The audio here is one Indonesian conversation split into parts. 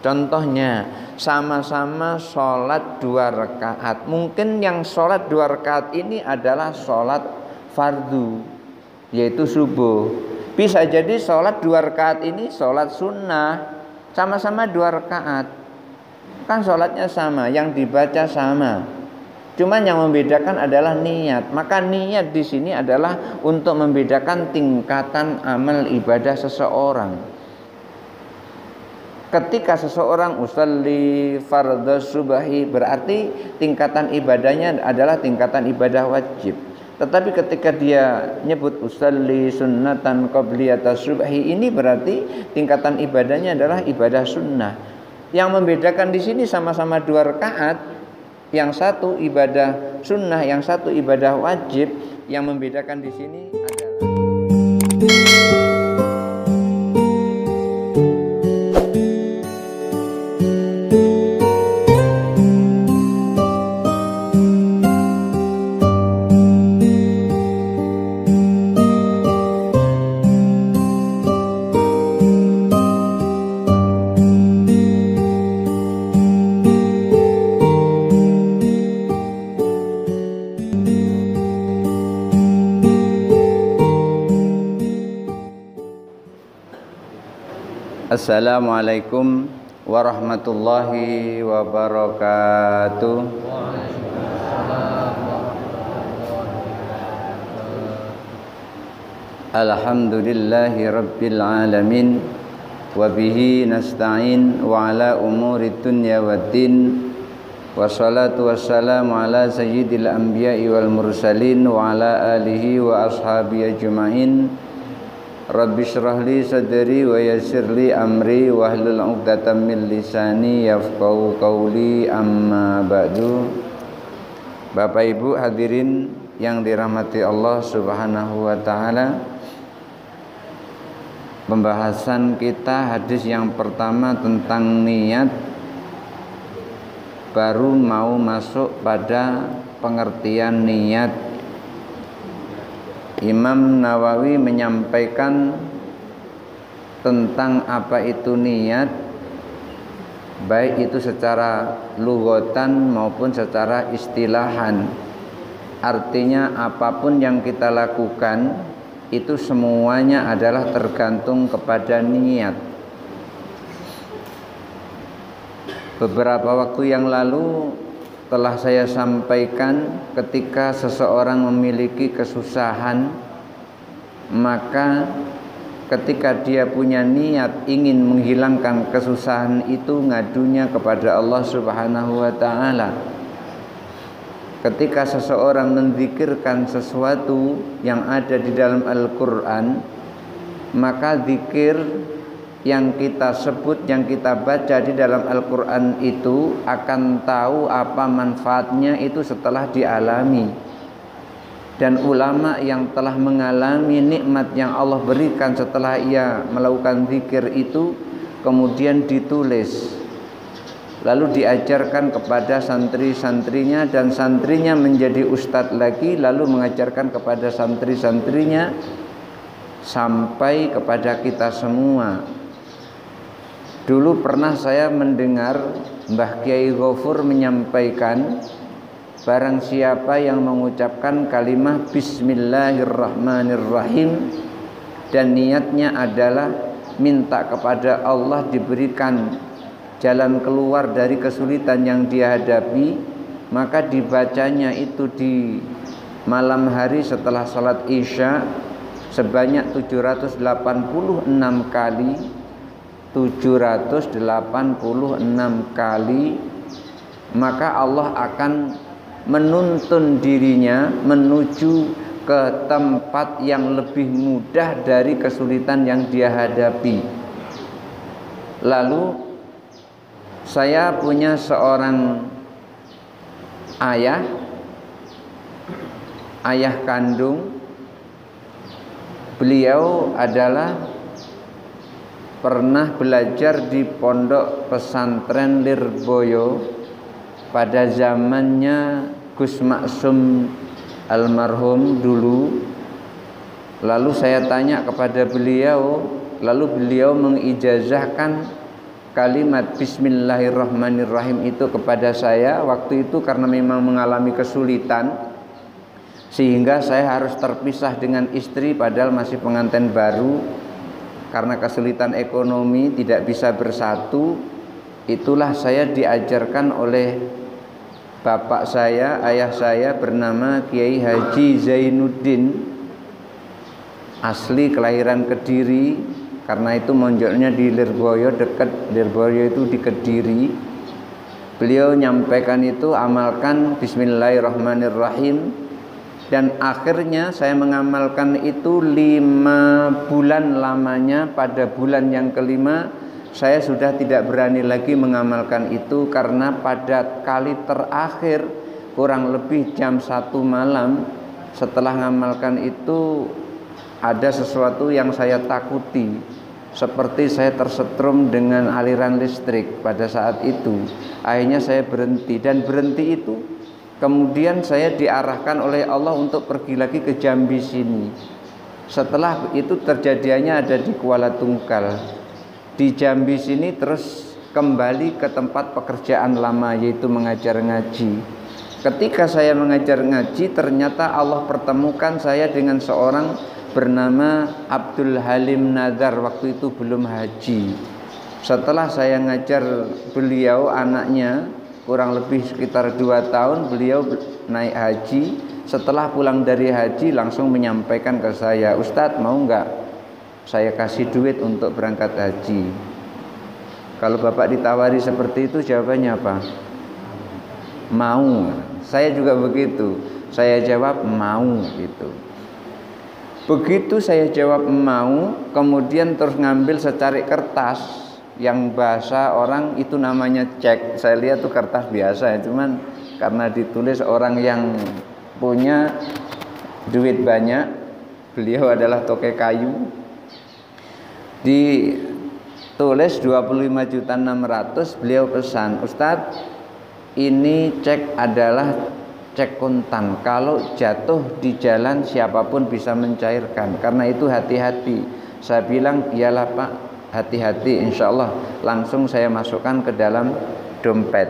Contohnya sama-sama sholat 2 rakaat. Mungkin yang sholat 2 rakaat ini adalah sholat fardu, yaitu subuh. Bisa jadi sholat 2 rakaat ini sholat sunnah, sama-sama 2 rakaat. Kan sholatnya sama, yang dibaca sama. Cuman yang membedakan adalah niat. Maka niat di sini adalah untuk membedakan tingkatan amal ibadah seseorang. Ketika seseorang usolli fardhu subahi, berarti tingkatan ibadahnya adalah tingkatan ibadah wajib. Tetapi ketika dia nyebut usolli sunnatan qabliyata subahi, ini berarti tingkatan ibadahnya adalah ibadah sunnah. Yang membedakan di sini sama-sama 2 rakaat, yang satu ibadah sunnah, yang satu ibadah wajib. Yang membedakan di sini adalah Assalamualaikum warahmatullahi wabarakatuh. Alhamdulillahi rabbil alamin, wabihi nasta'in wa ala umuri dunya waddin, wassalatu wassalamu ala sayyidil anbiya'i wal mursalin wa ala alihi wa ashabihi ajma'in. Rabbi shrah li sadri wa yassir li amri wahlul 'uqdatam min lisani yafqahu qawli, amma ba'du. Bapak Ibu hadirin yang dirahmati Allah Subhanahu wa taala, pembahasan kita hadis yang pertama tentang niat, baru mau masuk pada pengertian niat. Imam Nawawi menyampaikan tentang apa itu niat, baik itu secara lughatan maupun secara istilahan. Artinya apapun yang kita lakukan itu semuanya adalah tergantung kepada niat. Beberapa waktu yang lalu telah saya sampaikan, ketika seseorang memiliki kesusahan, maka ketika dia punya niat ingin menghilangkan kesusahan itu, ngadunya kepada Allah Subhanahu wa taala. Ketika seseorang menzikirkan sesuatu yang ada di dalam Al-Qur'an, maka zikir yang kita sebut, yang kita baca di dalam Al-Quran itu akan tahu apa manfaatnya itu setelah dialami. Dan ulama yang telah mengalami nikmat yang Allah berikan setelah ia melakukan zikir itu kemudian ditulis, lalu diajarkan kepada santri-santrinya, dan santrinya menjadi ustadz lagi, lalu mengajarkan kepada santri-santrinya sampai kepada kita semua. Dulu pernah saya mendengar Mbah Kiai Ghafur menyampaikan, barang siapa yang mengucapkan kalimat Bismillahirrahmanirrahim dan niatnya adalah minta kepada Allah diberikan jalan keluar dari kesulitan yang dia hadapi, maka dibacanya itu di malam hari setelah salat Isya sebanyak 786 kali. 786 kali, maka Allah akan menuntun dirinya menuju ke tempat yang lebih mudah dari kesulitan yang dia hadapi. Lalu saya punya seorang ayah kandung. Beliau adalah pernah belajar di pondok pesantren Lirboyo pada zamannya Gus Maksum almarhum dulu. Lalu saya tanya kepada beliau, lalu beliau mengijazahkan kalimat Bismillahirrahmanirrahim itu kepada saya waktu itu karena memang mengalami kesulitan, sehingga saya harus terpisah dengan istri padahal masih pengantin baru karena kesulitan ekonomi tidak bisa bersatu. Itulah saya diajarkan oleh bapak saya, ayah saya bernama Kiai Haji Zainuddin, asli kelahiran Kediri, karena itu mondoknya di Lirboyo, dekat Lirboyo itu di Kediri. Beliau nyampaikan itu, amalkan Bismillahirrahmanirrahim. Dan akhirnya saya mengamalkan itu 5 bulan lamanya. Pada bulan yang kelima saya sudah tidak berani lagi mengamalkan itu, karena pada kali terakhir kurang lebih jam 1 malam setelah mengamalkan itu ada sesuatu yang saya takuti, seperti saya tersetrum dengan aliran listrik pada saat itu. Akhirnya saya berhenti, dan berhenti itu kemudian saya diarahkan oleh Allah untuk pergi lagi ke Jambi sini. Setelah itu terjadiannya ada di Kuala Tungkal. Di Jambi sini terus kembali ke tempat pekerjaan lama, yaitu mengajar ngaji. Ketika saya mengajar ngaji, ternyata Allah pertemukan saya dengan seorang bernama Abdul Halim Nazar, waktu itu belum haji. Setelah saya ngajar beliau, anaknya kurang lebih sekitar 2 tahun beliau naik haji. Setelah pulang dari haji langsung menyampaikan ke saya, Ustadz mau nggak saya kasih duit untuk berangkat haji? Kalau bapak ditawari seperti itu jawabannya apa? Mau. Saya juga begitu, saya jawab mau gitu. Begitu saya jawab mau, kemudian terus ngambil secarik kertas yang bahasa orang itu namanya cek. Saya lihat tuh kertas biasa ya, cuman karena ditulis orang yang punya duit banyak, beliau adalah toke kayu, ditulis 25.600.000. Beliau pesan, Ustadz ini cek adalah cek kontan, kalau jatuh di jalan siapapun bisa mencairkan, karena itu hati-hati. Saya bilang iyalah Pak, hati-hati, insya Allah. Langsung saya masukkan ke dalam dompet.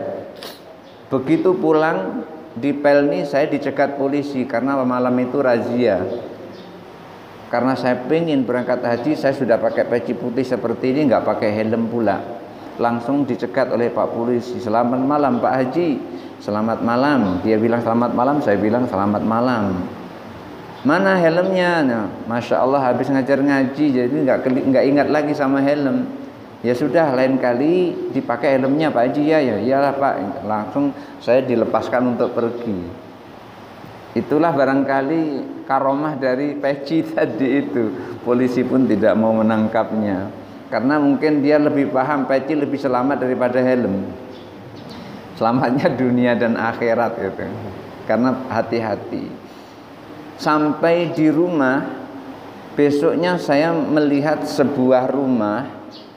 Begitu pulang di Pelni saya dicegat polisi karena malam itu razia. Karena saya pengen berangkat haji, saya sudah pakai peci putih seperti ini, nggak pakai helm pula. Langsung dicegat oleh Pak polisi. Selamat malam Pak Haji. Selamat malam. Dia bilang selamat malam, saya bilang selamat malam. Mana helmnya? Nah, Masya Allah habis ngajar ngaji jadi nggak ingat lagi sama helm. Ya sudah, lain kali dipakai helmnya Pak Haji ya. Iyalah Pak. Langsung saya dilepaskan untuk pergi. Itulah barangkali karomah dari peci tadi itu. Polisi pun tidak mau menangkapnya, karena mungkin dia lebih paham peci lebih selamat daripada helm. Selamatnya dunia dan akhirat gitu. Karena hati-hati. Sampai di rumah, besoknya saya melihat sebuah rumah.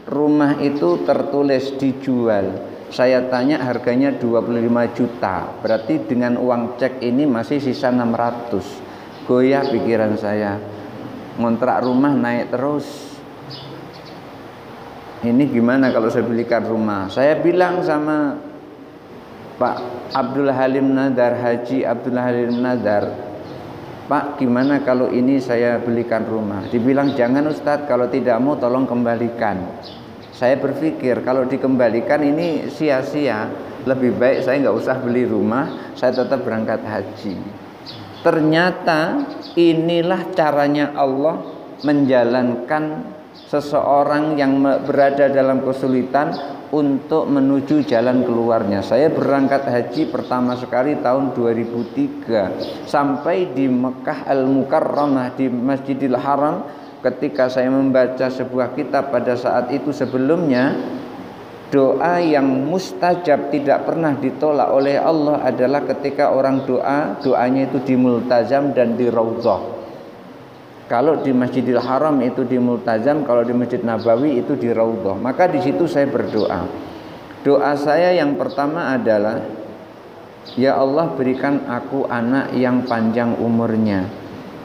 Rumah itu tertulis dijual. Saya tanya harganya 25 juta. Berarti dengan uang cek ini masih sisa 600. Goyah pikiran saya. Ngontrak rumah naik terus. Ini gimana kalau saya belikan rumah? Saya bilang sama Pak Abdul Halim Nazar, Haji Abdul Halim Nazar, Pak gimana kalau ini saya belikan rumah? Dibilang jangan Ustadz, kalau tidak mau tolong kembalikan. Saya berpikir kalau dikembalikan ini sia-sia, lebih baik saya nggak usah beli rumah, saya tetap berangkat haji. Ternyata inilah caranya Allah menjalankan seseorang yang berada dalam kesulitan untuk menuju jalan keluarnya. Saya berangkat haji pertama sekali tahun 2003 sampai di Mekah Al-Mukarramah di Masjidil Haram. Ketika saya membaca sebuah kitab pada saat itu, sebelumnya doa yang mustajab tidak pernah ditolak oleh Allah adalah ketika orang doanya itu di multazam dan di raudhah. Kalau di Masjidil Haram itu di multazam, kalau di Masjid Nabawi itu di raudhah. Maka di situ saya berdoa. Doa saya yang pertama adalah, ya Allah berikan aku anak yang panjang umurnya.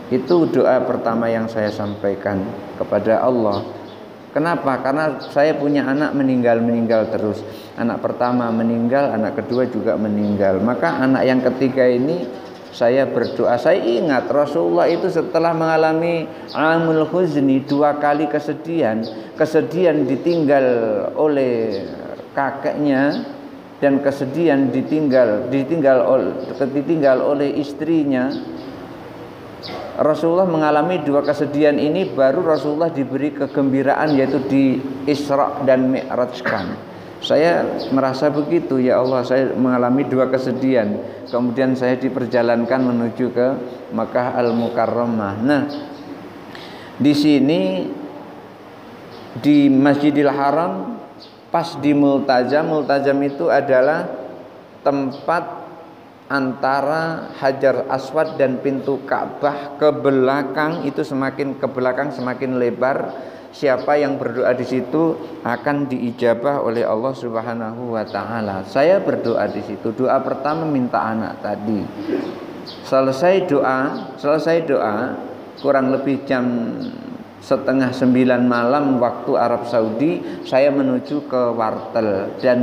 Itu doa pertama yang saya sampaikan kepada Allah. Kenapa? Karena saya punya anak meninggal terus. Anak pertama meninggal, anak kedua juga meninggal. Maka anak yang ketiga ini saya berdoa. Saya ingat Rasulullah itu setelah mengalami amul huzni, 2 kali kesedihan ditinggal oleh kakeknya, dan kesedihan ditinggal oleh istrinya. Rasulullah mengalami 2 kesedihan ini, baru Rasulullah diberi kegembiraan, yaitu di Isra dan Mi'rajkan. Saya merasa begitu, ya Allah, saya mengalami 2 kesedihan, kemudian saya diperjalankan menuju ke Makkah Al-Mukarramah. Nah, di sini di Masjidil Haram, pas di Multazam itu adalah tempat antara Hajar Aswad dan pintu Ka'bah ke belakang, itu semakin ke belakang semakin lebar. Siapa yang berdoa di situ akan diijabah oleh Allah Subhanahu wa taala. Saya berdoa di situ. Doa pertama minta anak tadi. Selesai doa kurang lebih jam setengah 9 malam waktu Arab Saudi, saya menuju ke wartel dan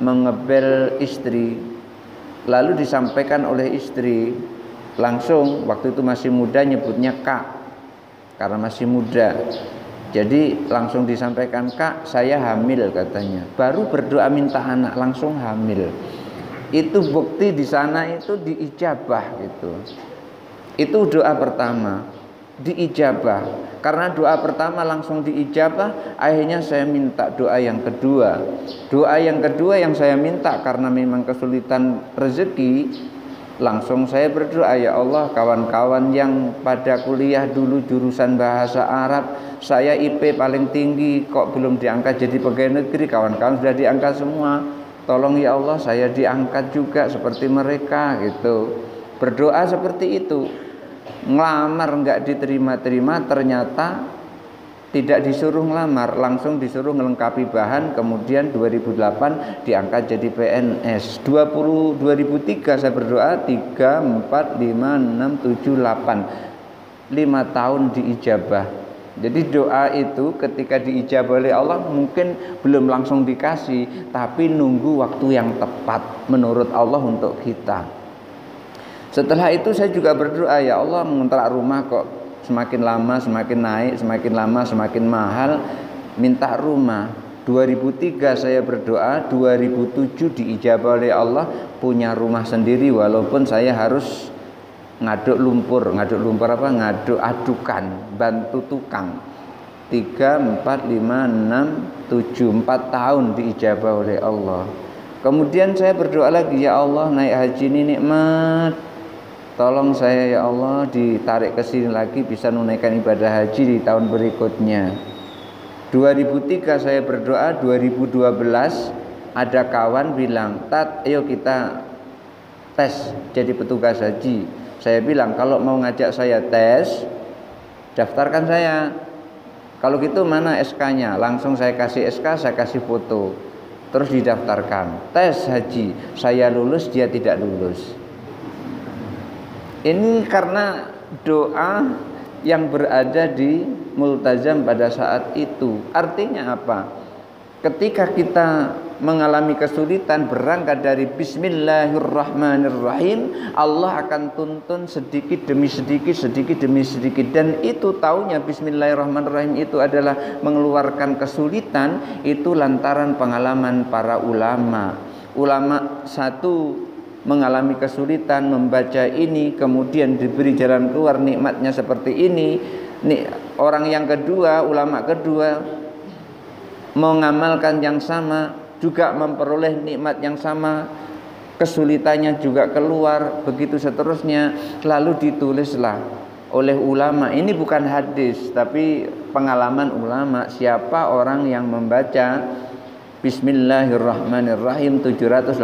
mengebel istri. Lalu disampaikan oleh istri, langsung waktu itu masih muda, nyebutnya Kak karena masih muda. Jadi langsung disampaikan, Kak, saya hamil katanya. Baru berdoa minta anak langsung hamil. Itu bukti di sana itu diijabah gitu. Itu doa pertama, diijabah. Karena doa pertama langsung diijabah, akhirnya saya minta doa yang kedua. Doa yang kedua yang saya minta karena memang kesulitan rezeki, langsung saya berdoa, ya Allah, kawan-kawan yang pada kuliah dulu jurusan bahasa Arab, saya IP paling tinggi kok belum diangkat jadi pegawai negeri, kawan-kawan sudah diangkat semua. Tolong ya Allah saya diangkat juga seperti mereka gitu. Berdoa seperti itu. Ngelamar nggak diterima-terima, ternyata tidak disuruh ngelamar, langsung disuruh melengkapi bahan. Kemudian 2008 diangkat jadi PNS. 2003 saya berdoa 3, 4, 5, 6, 7, 8 5 tahun diijabah. Jadi doa itu ketika diijabah oleh Allah mungkin belum langsung dikasih, tapi nunggu waktu yang tepat menurut Allah untuk kita. Setelah itu saya juga berdoa, ya Allah, mengontrak rumah kok semakin lama semakin naik, semakin lama semakin mahal, minta rumah. 2003 saya berdoa, 2007 diijabah oleh Allah, punya rumah sendiri walaupun saya harus ngaduk lumpur apa? Ngaduk adukan, bantu tukang. 3, 4, 5, 6, 7, 4 tahun diijabah oleh Allah. Kemudian saya berdoa lagi, ya Allah, naik haji ini nikmat. Tolong saya ya Allah ditarik ke sini lagi bisa menunaikan ibadah haji di tahun berikutnya. 2003 saya berdoa, 2012 ada kawan bilang, Tat, ayo kita tes jadi petugas haji. Saya bilang, kalau mau ngajak saya tes, daftarkan saya. Kalau gitu mana SK-nya? Langsung saya kasih SK, saya kasih foto. Terus didaftarkan. Tes haji, saya lulus, dia tidak lulus. Ini karena doa yang berada di Multazam pada saat itu. Artinya apa? Ketika kita mengalami kesulitan, berangkat dari Bismillahirrahmanirrahim, Allah akan tuntun sedikit demi sedikit, sedikit demi sedikit. Dan itu taunya Bismillahirrahmanirrahim itu adalah mengeluarkan kesulitan, itu lantaran pengalaman para ulama. Ulama satu mengalami kesulitan membaca ini, kemudian diberi jalan keluar, nikmatnya seperti ini. Orang yang kedua, ulama kedua, mengamalkan yang sama, juga memperoleh nikmat yang sama, kesulitannya juga keluar, begitu seterusnya. Lalu ditulislah oleh ulama, ini bukan hadis tapi pengalaman ulama, siapa orang yang membaca Bismillahirrahmanirrahim 786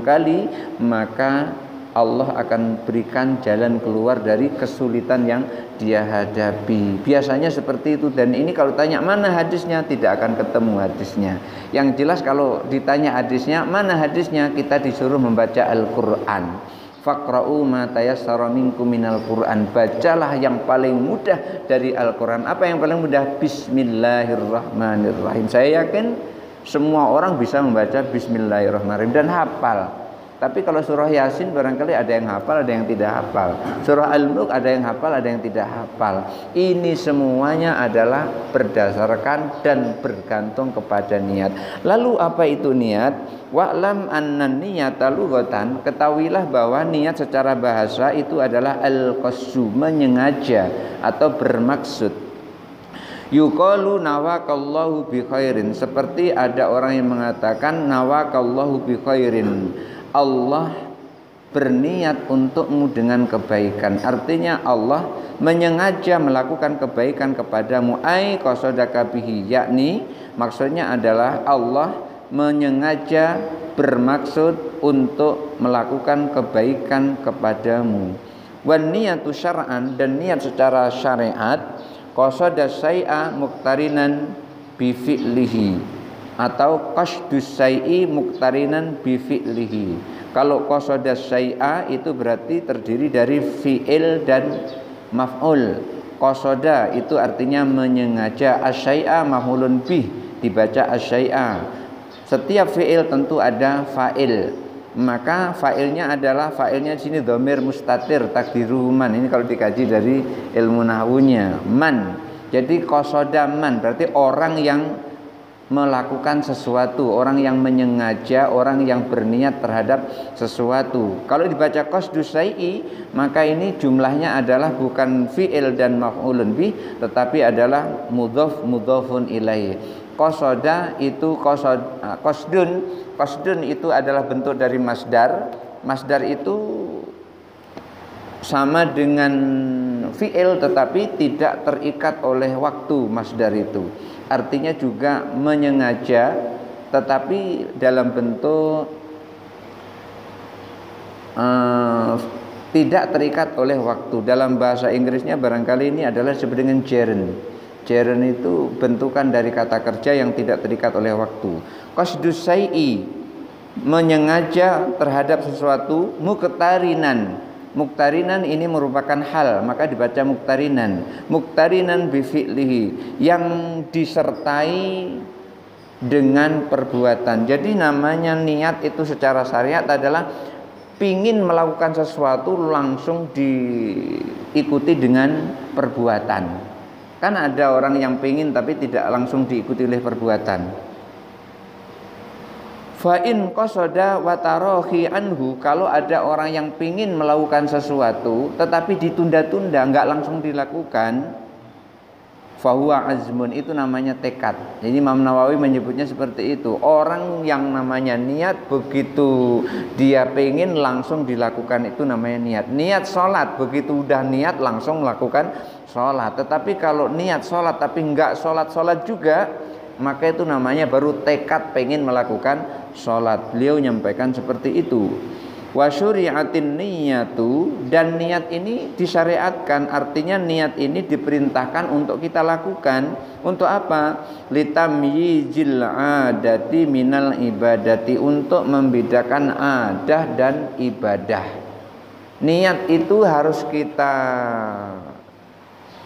kali, maka Allah akan berikan jalan keluar dari kesulitan yang dia hadapi. Biasanya seperti itu. Dan ini kalau tanya mana hadisnya, tidak akan ketemu hadisnya. Yang jelas kalau ditanya hadisnya, mana hadisnya, kita disuruh membaca Al-Quran. faqra'u ma tayassara minkum minal Qur'an. Bacalah yang paling mudah dari Al-Qur'an. Apa yang paling mudah? Bismillahirrahmanirrahim. Saya yakin semua orang bisa membaca Bismillahirrahmanirrahim dan hafal. Tapi kalau surah Yasin barangkali ada yang hafal, ada yang tidak hafal. Surah Al-Mulk ada yang hafal, ada yang tidak hafal. Ini semuanya adalah berdasarkan dan bergantung kepada niat. Lalu apa itu niat? Wa'lam annan niyata lughatan, ketahuilah bahwa niat secara bahasa itu adalah al-qasdu, menyengaja atau bermaksud. Yuqalu nawakallahu bi khairin, seperti ada orang yang mengatakan nawakallahu bi khairin, Allah berniat untukmu dengan kebaikan. Artinya Allah menyengaja melakukan kebaikan kepadamu. Ai qasodaka bihi, yakni maksudnya adalah Allah menyengaja bermaksud untuk melakukan kebaikan kepadamu. Wan niyatu syar'an, dan niat secara syariat qasada syai'a muqtarinan bi fi'lihi atau qasdus syai'i muqtarinan bi fi'lihi. Kalau qasada syai'a itu berarti terdiri dari fi'il dan maf'ul. Qasada itu artinya menyengaja, asyai'a maf'ulun bih, dibaca asyai'a. Setiap fi'il tentu ada fa'il, maka fa'ilnya adalah fa'ilnya di sini dhamir mustatir takdiruhu man. Ini kalau dikaji dari ilmu nahwunya, man. Jadi qasada man berarti orang yang melakukan sesuatu, orang yang menyengaja, orang yang berniat terhadap sesuatu. Kalau dibaca qasdus syai'i, maka ini jumlahnya adalah bukan fi'il dan maf'ulun bih, tetapi adalah mudhaf mudhafun ilaih. Qasada itu qasdun itu adalah bentuk dari masdar. Masdar itu sama dengan fi'il tetapi tidak terikat oleh waktu. Masdar itu artinya juga menyengaja tetapi dalam bentuk tidak terikat oleh waktu. Dalam bahasa Inggrisnya barangkali ini adalah disebut dengan gerund. Gerund itu bentukan dari kata kerja yang tidak terikat oleh waktu. Qasdus syai'i, menyengaja terhadap sesuatu. Muqtarinan, muqtarinan ini merupakan hal, maka dibaca muqtarinan. Muqtarinan bi fi'lihi, yang disertai dengan perbuatan. Jadi namanya niat itu secara syariat adalah pingin melakukan sesuatu langsung diikuti dengan perbuatan. Kan ada orang yang pingin tapi tidak langsung diikuti oleh perbuatan. Fa in qasada wa tarahi anhu, kalau ada orang yang pingin melakukan sesuatu tetapi ditunda-tunda, enggak langsung dilakukan, fahuwa azmun, itu namanya tekad. Jadi Imam Nawawi menyebutnya seperti itu. Orang yang namanya niat, begitu dia pingin langsung dilakukan, itu namanya niat. Niat sholat, begitu udah niat langsung melakukan sholat. Tetapi kalau niat sholat tapi enggak sholat juga, maka itu namanya baru tekad pengen melakukan sholat. Beliau menyampaikan seperti itu. Wa syuri'atin niyatu, dan niat ini disyariatkan, artinya niat ini diperintahkan untuk kita lakukan. Untuk apa? Litamyizil adati minal ibadati, untuk membedakan adah dan ibadah. Niat itu harus kita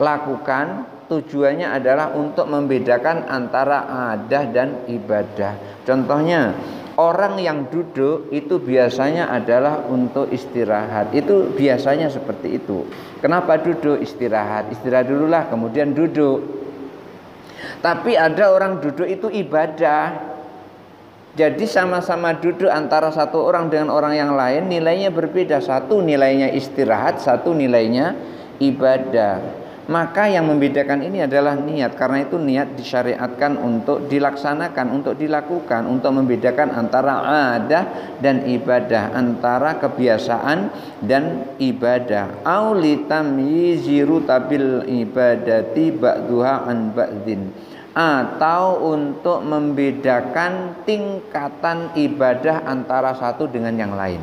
lakukan, tujuannya adalah untuk membedakan antara adah dan ibadah. Contohnya, orang yang duduk itu biasanya adalah untuk istirahat. Itu biasanya seperti itu. Kenapa duduk? Istirahat. Istirahat dululah kemudian duduk. Tapi ada orang duduk itu ibadah. Jadi sama-sama duduk antara satu orang dengan orang yang lain nilainya berbeda. Satu nilainya istirahat, satu nilainya ibadah. Maka yang membedakan ini adalah niat. Karena itu niat disyariatkan untuk dilaksanakan, untuk dilakukan, untuk membedakan antara adah dan ibadah, antara kebiasaan dan ibadah. Aulitamyiziru tabil ibadati ba'duha an ba'din, atau untuk membedakan tingkatan ibadah antara satu dengan yang lain.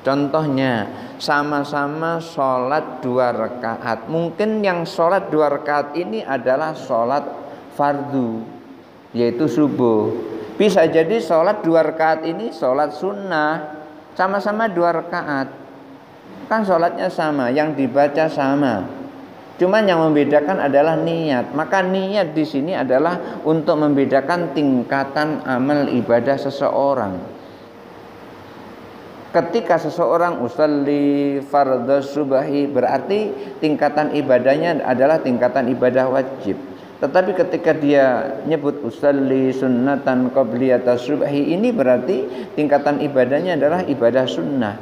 Contohnya, sama-sama sholat 2 rakaat. Mungkin yang sholat 2 rakaat ini adalah sholat fardu, yaitu subuh. Bisa jadi sholat 2 rakaat ini sholat sunnah. Sama-sama 2 rakaat. Kan sholatnya sama, yang dibaca sama. Cuman yang membedakan adalah niat. Maka niat di sini adalah untuk membedakan tingkatan amal ibadah seseorang. Ketika seseorang usolli fardhu subahi, berarti tingkatan ibadahnya adalah tingkatan ibadah wajib. Tetapi ketika dia nyebut usolli sunnatan qabliyata subahi, ini berarti tingkatan ibadahnya adalah ibadah sunnah.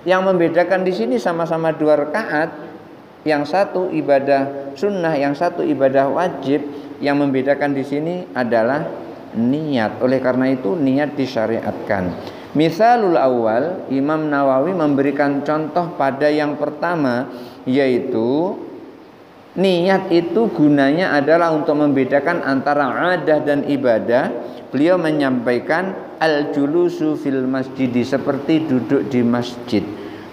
Yang membedakan di sini sama-sama 2 rakaat, yang satu ibadah sunnah, yang satu ibadah wajib. Yang membedakan di sini adalah niat. Oleh karena itu niat disyariatkan. Misalul awal, Imam Nawawi memberikan contoh pada yang pertama, yaitu niat itu gunanya adalah untuk membedakan antara adah dan ibadah. Beliau menyampaikan al-julusu fil masjidi, seperti duduk di masjid.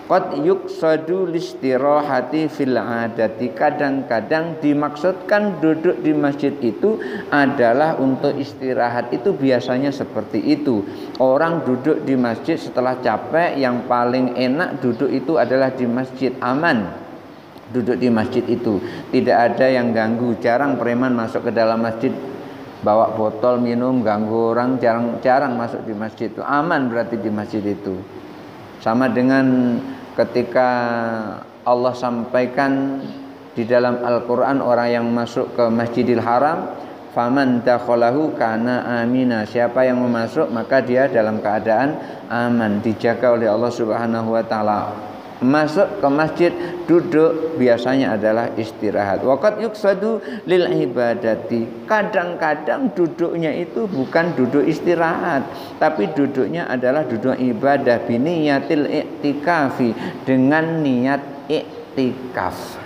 Qad yuqsadu listirahati fil adati, kadang-kadang dimaksudkan duduk di masjid itu adalah untuk istirahat. Itu biasanya seperti itu. Orang duduk di masjid setelah capek, yang paling enak duduk itu adalah di masjid, aman. Duduk di masjid itu tidak ada yang ganggu. Jarang preman masuk ke dalam masjid bawa botol minum ganggu orang, jarang masuk di masjid itu. Aman berarti di masjid itu. Sama dengan ketika Allah sampaikan di dalam Al-Quran, orang yang masuk ke Masjidil Haram, faman dakhalahu kana amina, siapa yang masuk maka dia dalam keadaan aman, dijaga oleh Allah Subhanahu wa taala. Masuk ke masjid, duduk biasanya adalah istirahat. Waqad yuqsadu lil ibadati, kadang-kadang duduknya itu bukan duduk istirahat, tapi duduknya adalah duduk ibadah, biniyatil i'tikafi, dengan niat i'tikaf.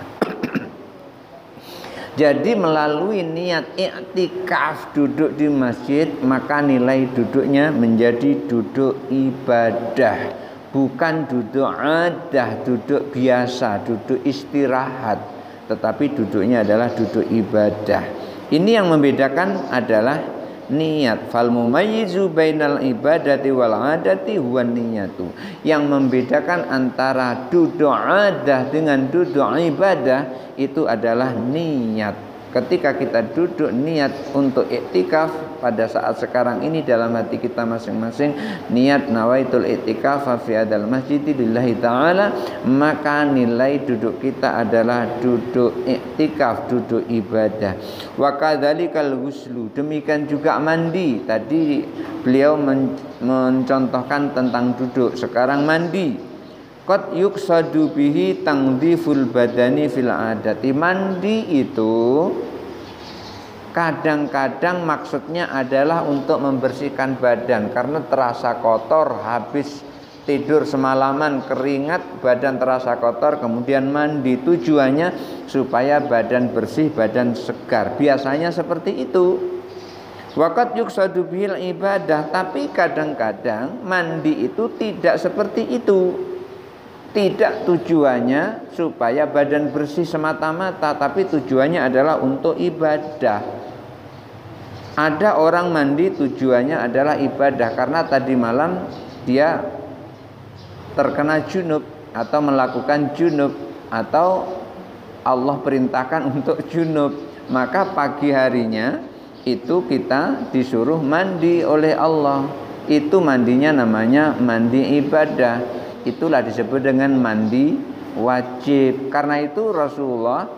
Jadi melalui niat i'tikaf duduk di masjid, maka nilai duduknya menjadi duduk ibadah. Bukan duduk adah, duduk biasa, duduk istirahat, tetapi duduknya adalah duduk ibadah. Ini yang membedakan adalah niat. Fal mumayyizu bainal ibadati wal adati huwa niyatu. Yang membedakan antara duduk adah dengan duduk ibadah itu adalah niat. Ketika kita duduk niat untuk iktikaf pada saat sekarang ini dalam hati kita masing-masing, niat nawaitul iktikaf fi hadzal masjid lillahi taala, maka nilai duduk kita adalah duduk iktikaf, duduk ibadah. Wa kadzalikal ghuslu, demikian juga mandi. Tadi beliau mencontohkan tentang duduk, sekarang mandi. Qad yuqsadu bihi tangdiful badani fil adati. Mandi itu kadang-kadang maksudnya adalah untuk membersihkan badan, karena terasa kotor habis tidur semalaman, keringat, badan terasa kotor, kemudian mandi. Tujuannya supaya badan bersih, badan segar. Biasanya seperti itu. Waqad yuqsadu bihil ibadah, tapi kadang-kadang mandi itu tidak seperti itu. Tidak tujuannya supaya badan bersih semata-mata, tapi tujuannya adalah untuk ibadah. Ada orang mandi tujuannya adalah ibadah, karena tadi malam dia terkena junub atau melakukan junub, atau Allah perintahkan untuk junub, maka pagi harinya itu kita disuruh mandi oleh Allah. Itu mandinya namanya mandi ibadah. Itulah disebut dengan mandi wajib. Karena itu Rasulullah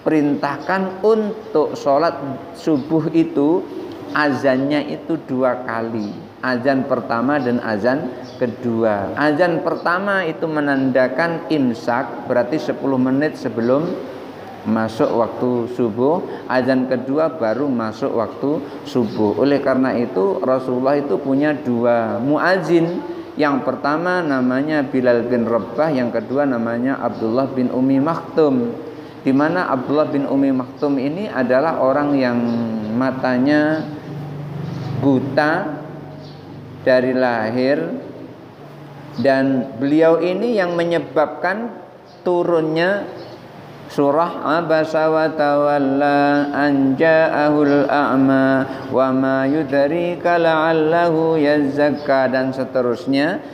perintahkan untuk sholat subuh itu azannya itu 2 kali, azan pertama dan azan kedua. Azan pertama itu menandakan imsak, berarti 10 menit sebelum masuk waktu subuh. Azan kedua baru masuk waktu subuh. Oleh karena itu Rasulullah itu punya 2 muazin. Yang pertama namanya Bilal bin Rabah, yang kedua namanya Abdullah bin Ummi Maktum. Di mana Abdullah bin Ummi Maktum ini adalah orang yang matanya buta dari lahir, dan beliau ini yang menyebabkan turunnya surah Abasa wa tawalla an ja'ahul a'ma wa ma yudrika la'allahu yazakka dan seterusnya.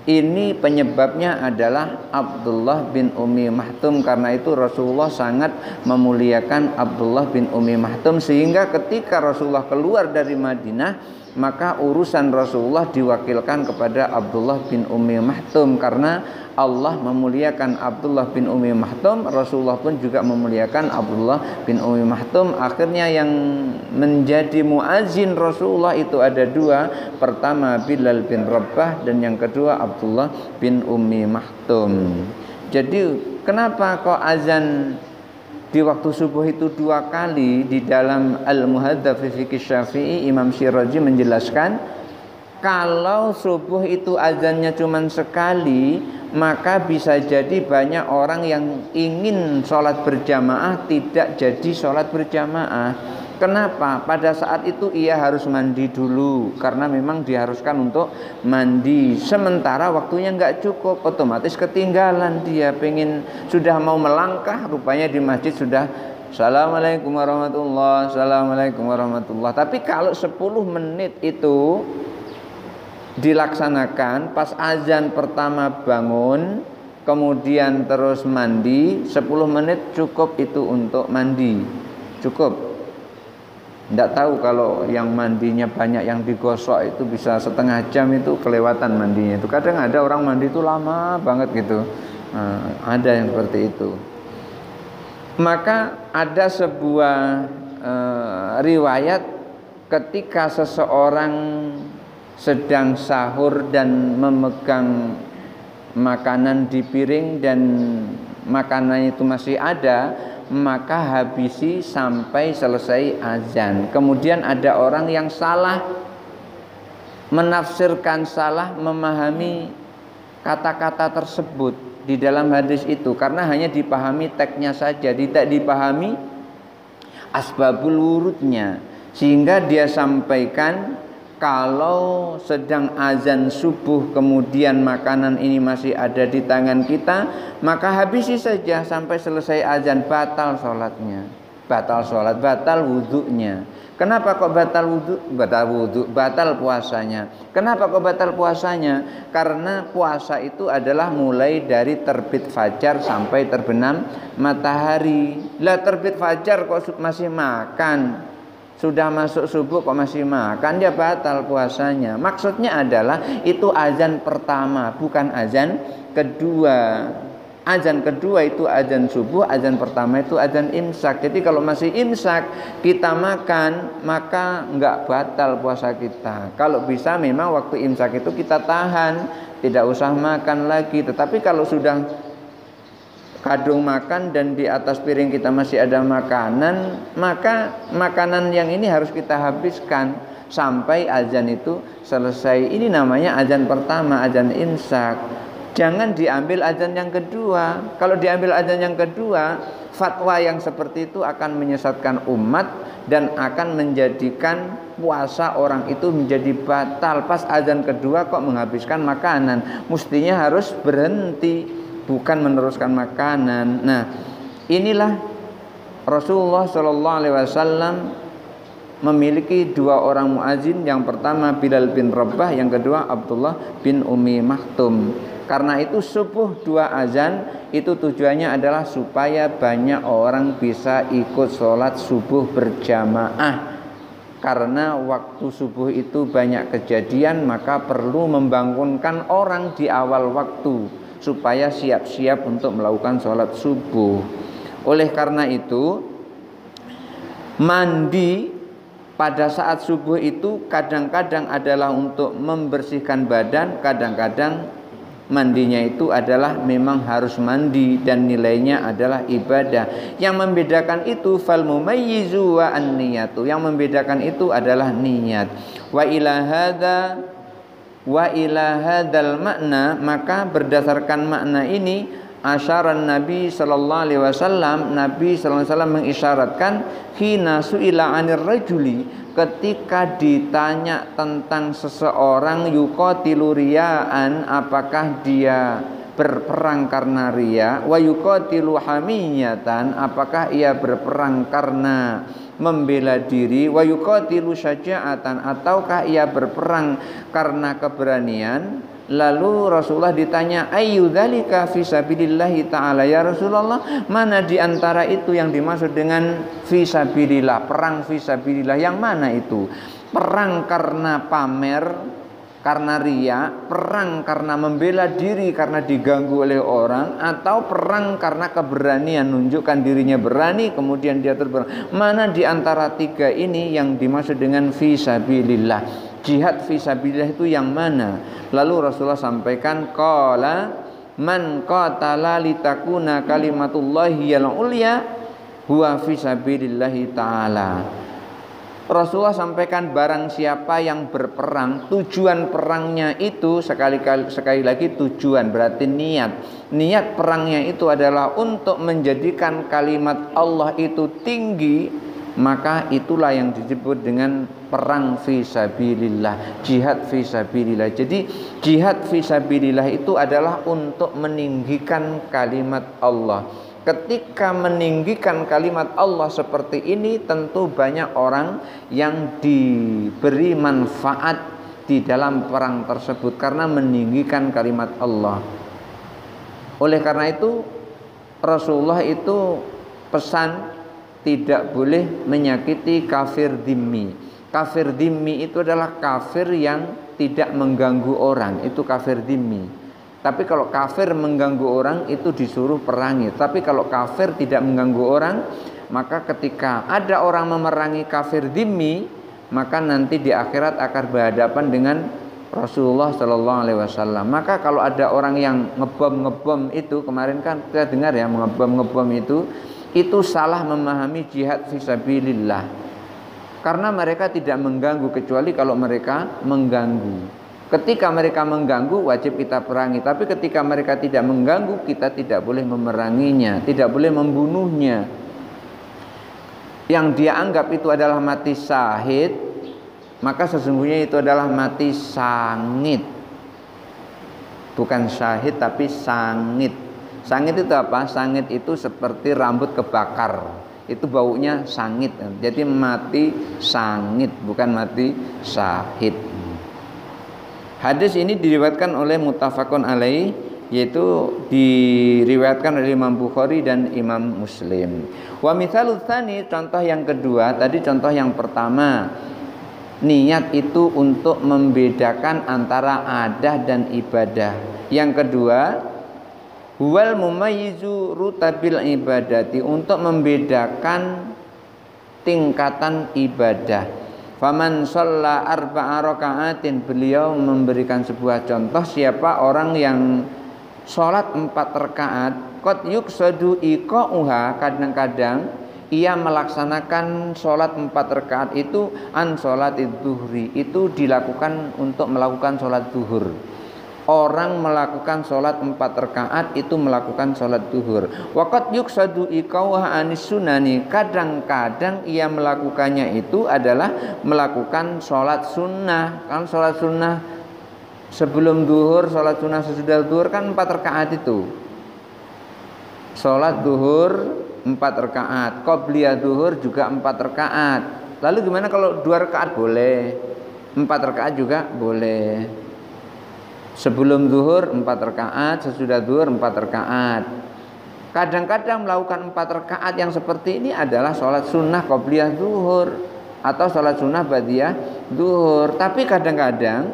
Ini penyebabnya adalah Abdullah bin Ummi Maktum. Karena itu Rasulullah sangat memuliakan Abdullah bin Ummi Maktum, sehingga ketika Rasulullah keluar dari Madinah, maka urusan Rasulullah diwakilkan kepada Abdullah bin Ummi Maktum. Karena Allah memuliakan Abdullah bin Ummi Maktum, Rasulullah pun juga memuliakan Abdullah bin Ummi Maktum. Akhirnya yang menjadi muazin Rasulullah itu ada dua. Pertama Bilal bin Rabah, dan yang kedua Abdullah bin Ummi Maktum. Jadi kenapa kok azan di waktu subuh itu dua kali? Di dalam Al-Muhadzab fi Fiqh Syafi'i, Imam Syirazi menjelaskan, kalau subuh itu azannya cuma sekali, maka bisa jadi banyak orang yang ingin sholat berjamaah tidak jadi sholat berjamaah. Kenapa? Pada saat itu ia harus mandi dulu, karena memang diharuskan untuk mandi. Sementara waktunya nggak cukup, otomatis ketinggalan. Dia pengen sudah mau melangkah, rupanya di masjid sudah Assalamualaikum warahmatullahi, Assalamualaikum warahmatullahi. Tapi kalau 10 menit itu dilaksanakan, pas azan pertama bangun, kemudian terus mandi, 10 menit cukup itu untuk mandi. Cukup. Tidak tahu kalau yang mandinya banyak, yang digosok itu bisa setengah jam, itu kelewatan mandinya. Itu kadang ada orang mandi itu lama banget gitu. Ada yang seperti itu. Maka ada sebuah riwayat ketika seseorang sedang sahur dan memegang makanan di piring dan makanan itu masih ada, maka habisi sampai selesai azan. Kemudian ada orang yang salah menafsirkan, salah memahami kata-kata tersebut di dalam hadis itu, karena hanya dipahami teksnya saja, tidak dipahami asbabul wurudnya, sehingga dia sampaikan kalau sedang azan subuh kemudian makanan ini masih ada di tangan kita, maka habisi saja sampai selesai azan. Batal sholatnya, batal sholat, batal wudhunya. Kenapa kok batal wudhu? Batal puasanya. Kenapa kok batal puasanya? Karena puasa itu adalah mulai dari terbit fajar sampai terbenam matahari. Lah terbit fajar kok masih makan, sudah masuk subuh kok masih makan, dia batal puasanya. Maksudnya adalah itu azan pertama, bukan azan kedua. Azan kedua itu azan subuh, azan pertama itu azan imsak. Jadi kalau masih imsak kita makan, maka enggak batal puasa kita. Kalau bisa memang waktu imsak itu kita tahan, tidak usah makan lagi. Tetapi kalau sudah kadung makan dan di atas piring kita masih ada makanan, maka makanan yang ini harus kita habiskan sampai azan itu selesai. Ini namanya azan pertama, azan imsak. Jangan diambil azan yang kedua. Kalau diambil azan yang kedua, fatwa yang seperti itu akan menyesatkan umat dan akan menjadikan puasa orang itu menjadi batal. Pas azan kedua kok menghabiskan makanan, mestinya harus berhenti, bukan meneruskan makanan. Nah, inilah Rasulullah SAW memiliki dua orang muazin. Yang pertama Bilal bin Rabah, yang kedua Abdullah bin Ummi Maktum. Karena itu subuh dua azan itu tujuannya adalah supaya banyak orang bisa ikut sholat subuh berjamaah. Karena waktu subuh itu banyak kejadian, maka perlu membangunkan orang di awal waktu supaya siap-siap untuk melakukan sholat subuh. Oleh karena itu, mandi pada saat subuh itu kadang-kadang adalah untuk membersihkan badan, kadang-kadang mandinya itu adalah memang harus mandi dan nilainya adalah ibadah. Yang membedakan itu fal mumayyizu wa an-niyatu. Yang membedakan itu adalah niat. Wa ila hadzal makna, maka berdasarkan makna ini asyaran Nabi sallallahu alaihi wasallam, Nabi sallallahu alaihi wasallam mengisyaratkan hina suila 'anir rajuli, ketika ditanya tentang seseorang yuqatilu riya'an, apakah dia berperang karena riya, wa yuqatilu hamiyatan, apakah ia berperang karena membela diri, wa yuqatilu syaja'atan, ataukah ia berperang karena keberanian. Lalu Rasulullah ditanya, ayyu dzalika fi sabilillahi ta'ala, ya Rasulullah, mana di antara itu yang dimaksud dengan fi sabilillah, perang fi sabilillah, yang mana itu? Perang karena pamer, karena riya, perang karena membela diri karena diganggu oleh orang, atau perang karena keberanian, nunjukkan dirinya berani kemudian dia terberang. Mana di antara tiga ini yang dimaksud dengan fi sabilillah? Jihad fi sabilillah itu yang mana? Lalu Rasulullah sampaikan, qala man qatala litakuna kalimatullahi al-ulya huwa fi sabilillahi ta'ala. Rasulullah sampaikan, barang siapa yang berperang, tujuan perangnya itu, sekali lagi tujuan berarti niat perangnya itu adalah untuk menjadikan kalimat Allah itu tinggi, maka itulah yang disebut dengan perang fi sabilillah, jihad fi sabilillah. Jadi jihad fi sabilillah itu adalah untuk meninggikan kalimat Allah. Ketika meninggikan kalimat Allah seperti ini, tentu banyak orang yang diberi manfaat di dalam perang tersebut karena meninggikan kalimat Allah. Oleh karena itu Rasulullah itu pesan tidak boleh menyakiti kafir dhimmi. Kafir dhimmi itu adalah kafir yang tidak mengganggu orang, itu kafir dhimmi. Tapi kalau kafir mengganggu orang itu disuruh perangi. Tapi kalau kafir tidak mengganggu orang, maka ketika ada orang memerangi kafir dhimmi, maka nanti di akhirat akan berhadapan dengan Rasulullah Shallallahu Alaihi Wasallam. Maka kalau ada orang yang ngebom itu, kemarin kan kita dengar ya, ngebom itu salah memahami jihad fisabilillah. Karena mereka tidak mengganggu, kecuali kalau mereka mengganggu. Ketika mereka mengganggu wajib kita perangi, tapi ketika mereka tidak mengganggu kita tidak boleh memeranginya, tidak boleh membunuhnya. Yang dia anggap itu adalah mati syahid, maka sesungguhnya itu adalah mati sangit. Bukan syahid tapi sangit. Sangit itu apa? Sangit itu seperti rambut kebakar, itu baunya sangit. Jadi mati sangit, bukan mati syahid. Hadis ini diriwayatkan oleh muttafaqun alaih, yaitu diriwayatkan oleh Imam Bukhari dan Imam Muslim. Wa mithalul tsani, contoh yang kedua, tadi contoh yang pertama, niat itu untuk membedakan antara adah dan ibadah. Yang kedua, huwal mumayyizu rutabil ibadati, untuk membedakan tingkatan ibadah. Faman shalla arba'a raka'atin, beliau memberikan sebuah contoh, siapa orang yang sholat 4 rakaat, qad yuqsadu iqa'uha, kadang-kadang ia melaksanakan sholat 4 rakaat itu an sholatid duhri, itu dilakukan untuk melakukan sholat duhur. Orang melakukan sholat 4 rakaat itu melakukan sholat duhur. Waqad yuqsadu iqauha anis sunani, kadang-kadang ia melakukannya itu adalah melakukan sholat sunnah. Kan sholat sunnah sebelum duhur, sholat sunnah sesudah duhur kan 4 rakaat itu. Sholat duhur 4 rakaat, qobliyah duhur juga 4 rakaat. Lalu gimana kalau 2 rakaat boleh, 4 rakaat juga boleh. Sebelum zuhur 4 rakaat, sesudah zuhur 4 rakaat. Kadang-kadang melakukan 4 rakaat yang seperti ini adalah sholat sunnah qobliyah zuhur atau sholat sunnah ba'diyah zuhur. Tapi kadang-kadang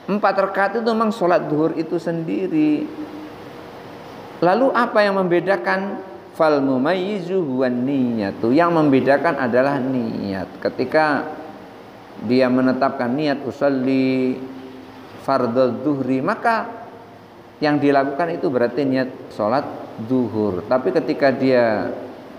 4 rakaat itu memang sholat zuhur itu sendiri. Lalu apa yang membedakan? Fal mumayyizu huwan niyatu, yang membedakan adalah niat. Ketika dia menetapkan niat usolli fardhu zuhri, maka yang dilakukan itu berarti niat sholat zuhur. Tapi ketika dia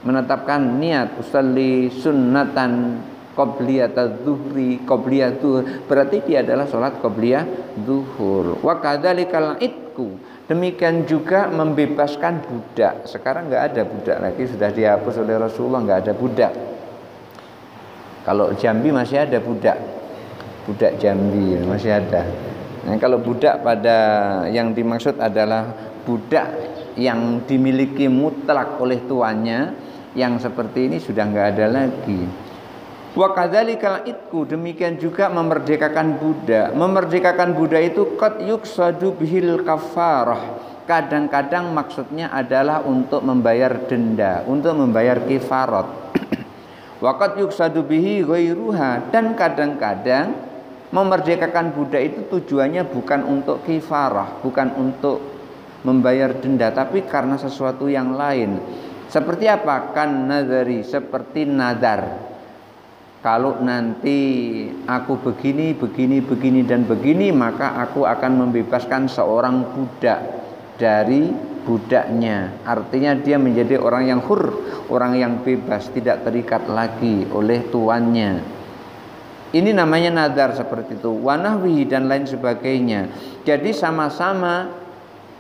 menetapkan niat usolli sunnatan qobliyat zuhri, qobliyah zuhur, berarti dia adalah sholat qobliyah zuhur. Wa kadzalikal itqu, demikian juga membebaskan budak. Sekarang nggak ada budak lagi, sudah dihapus oleh Rasulullah, nggak ada budak. Kalau Jambi masih ada budak Jambi masih ada. Nah, kalau budak pada yang dimaksud adalah budak yang dimiliki mutlak oleh tuannya, yang seperti ini sudah nggak ada lagi. Wa kadzalikal itqu, demikian juga memerdekakan budak. Memerdekakan budak itu qad yuqsadu bihil kafarah. Kadang-kadang maksudnya adalah untuk membayar denda, untuk membayar kifarat. Wa qad yuqsadu bihi ghairuha, dan kadang-kadang memerdekakan budak itu tujuannya bukan untuk kifarah, bukan untuk membayar denda, tapi karena sesuatu yang lain. Seperti apa? Kan nadari, seperti nadar. Kalau nanti aku begini, dan begini, maka aku akan membebaskan seorang budak dari budaknya. Artinya dia menjadi orang yang hur, orang yang bebas, tidak terikat lagi oleh tuannya. Ini namanya nadar seperti itu. Wanahwi dan lain sebagainya. Jadi sama-sama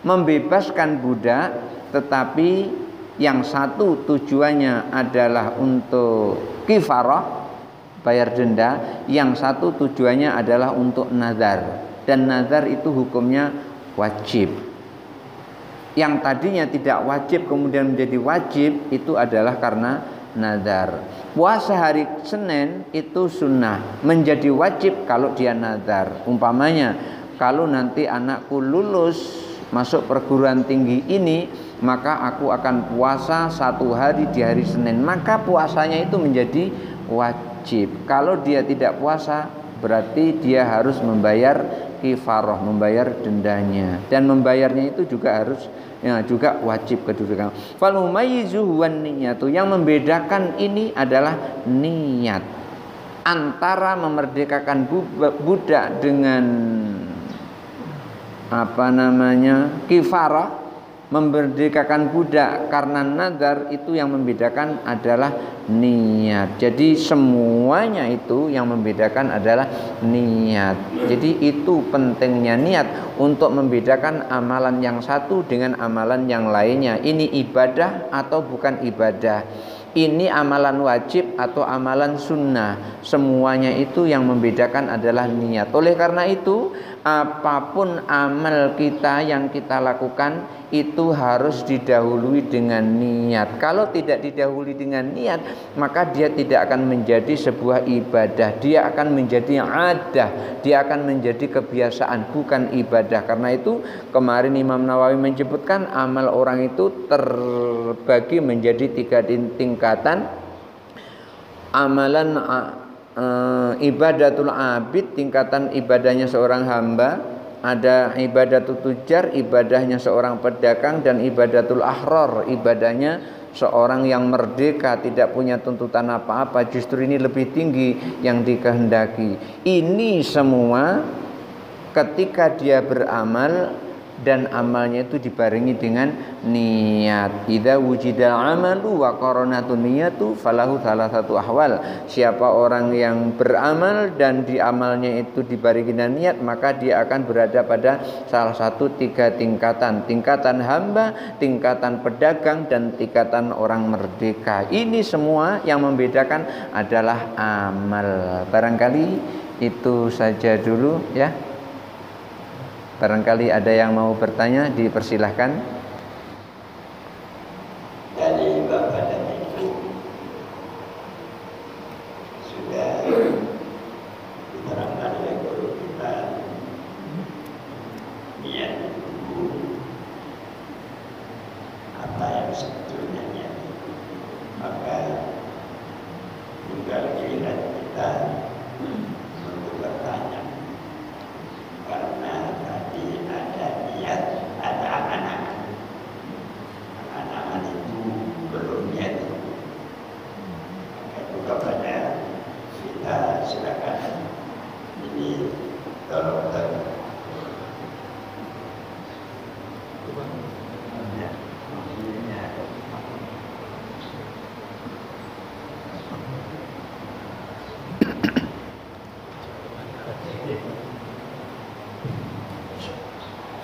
membebaskan budak, tetapi yang satu tujuannya adalah untuk kifarah, bayar denda, yang satu tujuannya adalah untuk nazar, dan nazar itu hukumnya wajib. Yang tadinya tidak wajib kemudian menjadi wajib, itu adalah karena nazar. Puasa hari Senin itu sunnah, menjadi wajib kalau dia nazar. Umpamanya kalau nanti anakku lulus masuk perguruan tinggi ini, maka aku akan puasa 1 hari di hari Senin, maka puasanya itu menjadi wajib. Kalau dia tidak puasa, berarti dia harus membayar kifarah, membayar dendanya, dan membayarnya itu juga harus juga wajib kedudukan. Fal mumayyizuhu wan niyatu, yang membedakan ini adalah niat. Antara memerdekakan budak dengan kifarah, memerdekakan budak karena nazar, itu yang membedakan adalah niat. Jadi semuanya itu yang membedakan adalah niat. Jadi itu pentingnya niat untuk membedakan amalan yang satu dengan amalan yang lainnya. Ini ibadah atau bukan ibadah, ini amalan wajib atau amalan sunnah. Semuanya itu yang membedakan adalah niat. Oleh karena itu, apapun amal kita yang kita lakukan itu harus didahului dengan niat. Kalau tidak didahului dengan niat, maka dia tidak akan menjadi sebuah ibadah. Dia akan menjadi adah, dia akan menjadi kebiasaan, bukan ibadah. Karena itu kemarin Imam Nawawi menyebutkan amal orang itu terbagi menjadi 3 tingkatan. Amalan ibadatul abid, tingkatan ibadahnya seorang hamba. Ada ibadatul tujar, ibadahnya seorang pedagang, dan ibadatul ahrar, ibadahnya seorang yang merdeka, tidak punya tuntutan apa-apa. Justru ini lebih tinggi yang dikehendaki. Ini semua ketika dia beramal dan amalnya itu dibarengi dengan niat. Idza wujidal amalu wa qaranatun niyatu falahu salasatu ahwal. Siapa orang yang beramal dan di amalnya itu dibarengi dengan niat, maka dia akan berada pada salah satu 3 tingkatan. Tingkatan hamba, tingkatan pedagang, dan tingkatan orang merdeka. Ini semua yang membedakan adalah amal. Barangkali itu saja dulu ya. Barangkali ada yang mau bertanya, dipersilahkan. Dari Bapak dan Ibu sudah diterangkan oleh guru kita niat itu apa yang sebetulnya niat itu. Maka tinggal giliran kita untuk bertanya, karena tadi ada niat, ada angan-angan. Angan-angan itu belum niat itu. Maka itu kepada kita silakan ini tolong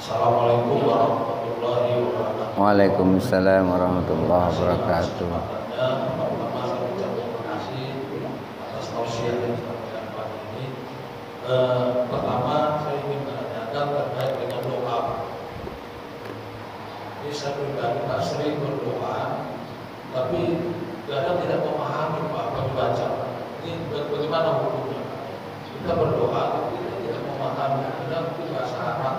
Assalamualaikum warahmatullahi wabarakatuh. Waalaikumsalam warahmatullahi wabarakatuh. Pertama saya ucapkan terima kasih atas tausiah yang disampaikan pagi ini. Pertama saya ingin menanyakan terkait dengan doa. Ini saya pribadi tak sering berdoa, tapi kadang tidak memahami apa dibaca. Ini bagaimana hukumnya? Kita berdoa, tapi kita tidak memahami. Kadang itu bahasa Arab,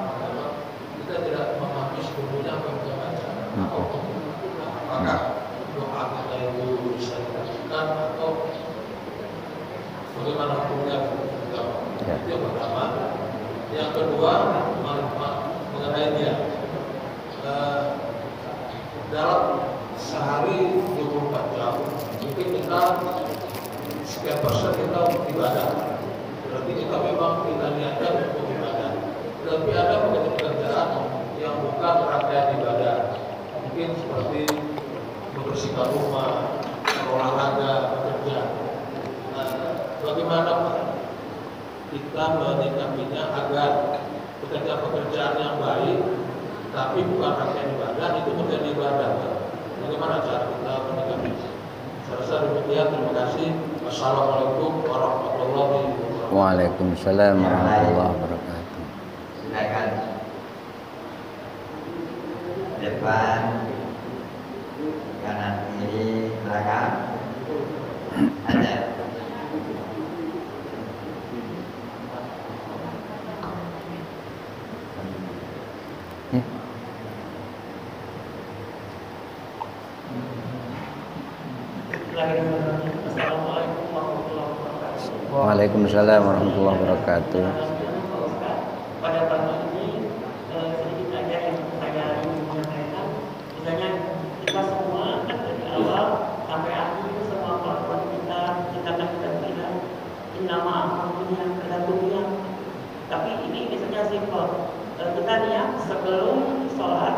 kita tidak memahami sebetulnya apa yang kita baca. Apakah doa kita itu bisa dilakukan atau bagaimana hukumnya? Ya. Itu yang pertama. Yang kedua mengenai dia dalam sehari 24 jam mungkin kita sekian persen kita untuk ibadah, berarti kita memang kita niatkan untuk ibadah. Tapi ada pekerjaan yang bukan rangkaian ibadah, mungkin seperti membersihkan rumah, olahraga, bekerja. Nah, bagaimana Pak kita menyikapinya agar pekerjaan yang baik tapi bukan rangkaian ibadah itu menjadi ibadah? Bagaimana cara kita menyikapinya? Saya rasa demikian. Terima kasih. Wassalamualaikum warahmatullahi wabarakatuh. Waalaikumsalam warahmatullahi wabarakatuh. Silakan depan, kanan kiri, belakang. Ada. Assalamualaikum warahmatullahi wabarakatuh. Waalaikumsalam warahmatullahi wabarakatuh. Pada pagi ini sedikit saja yang saya ingin menyampaikan. Misalnya kita semua kan dari awal sampai akhir itu semua kelakuan kita akan kita bilang innama amrunya tergantung. Tapi ini misalnya simpel. Kita niat sebelum sholat,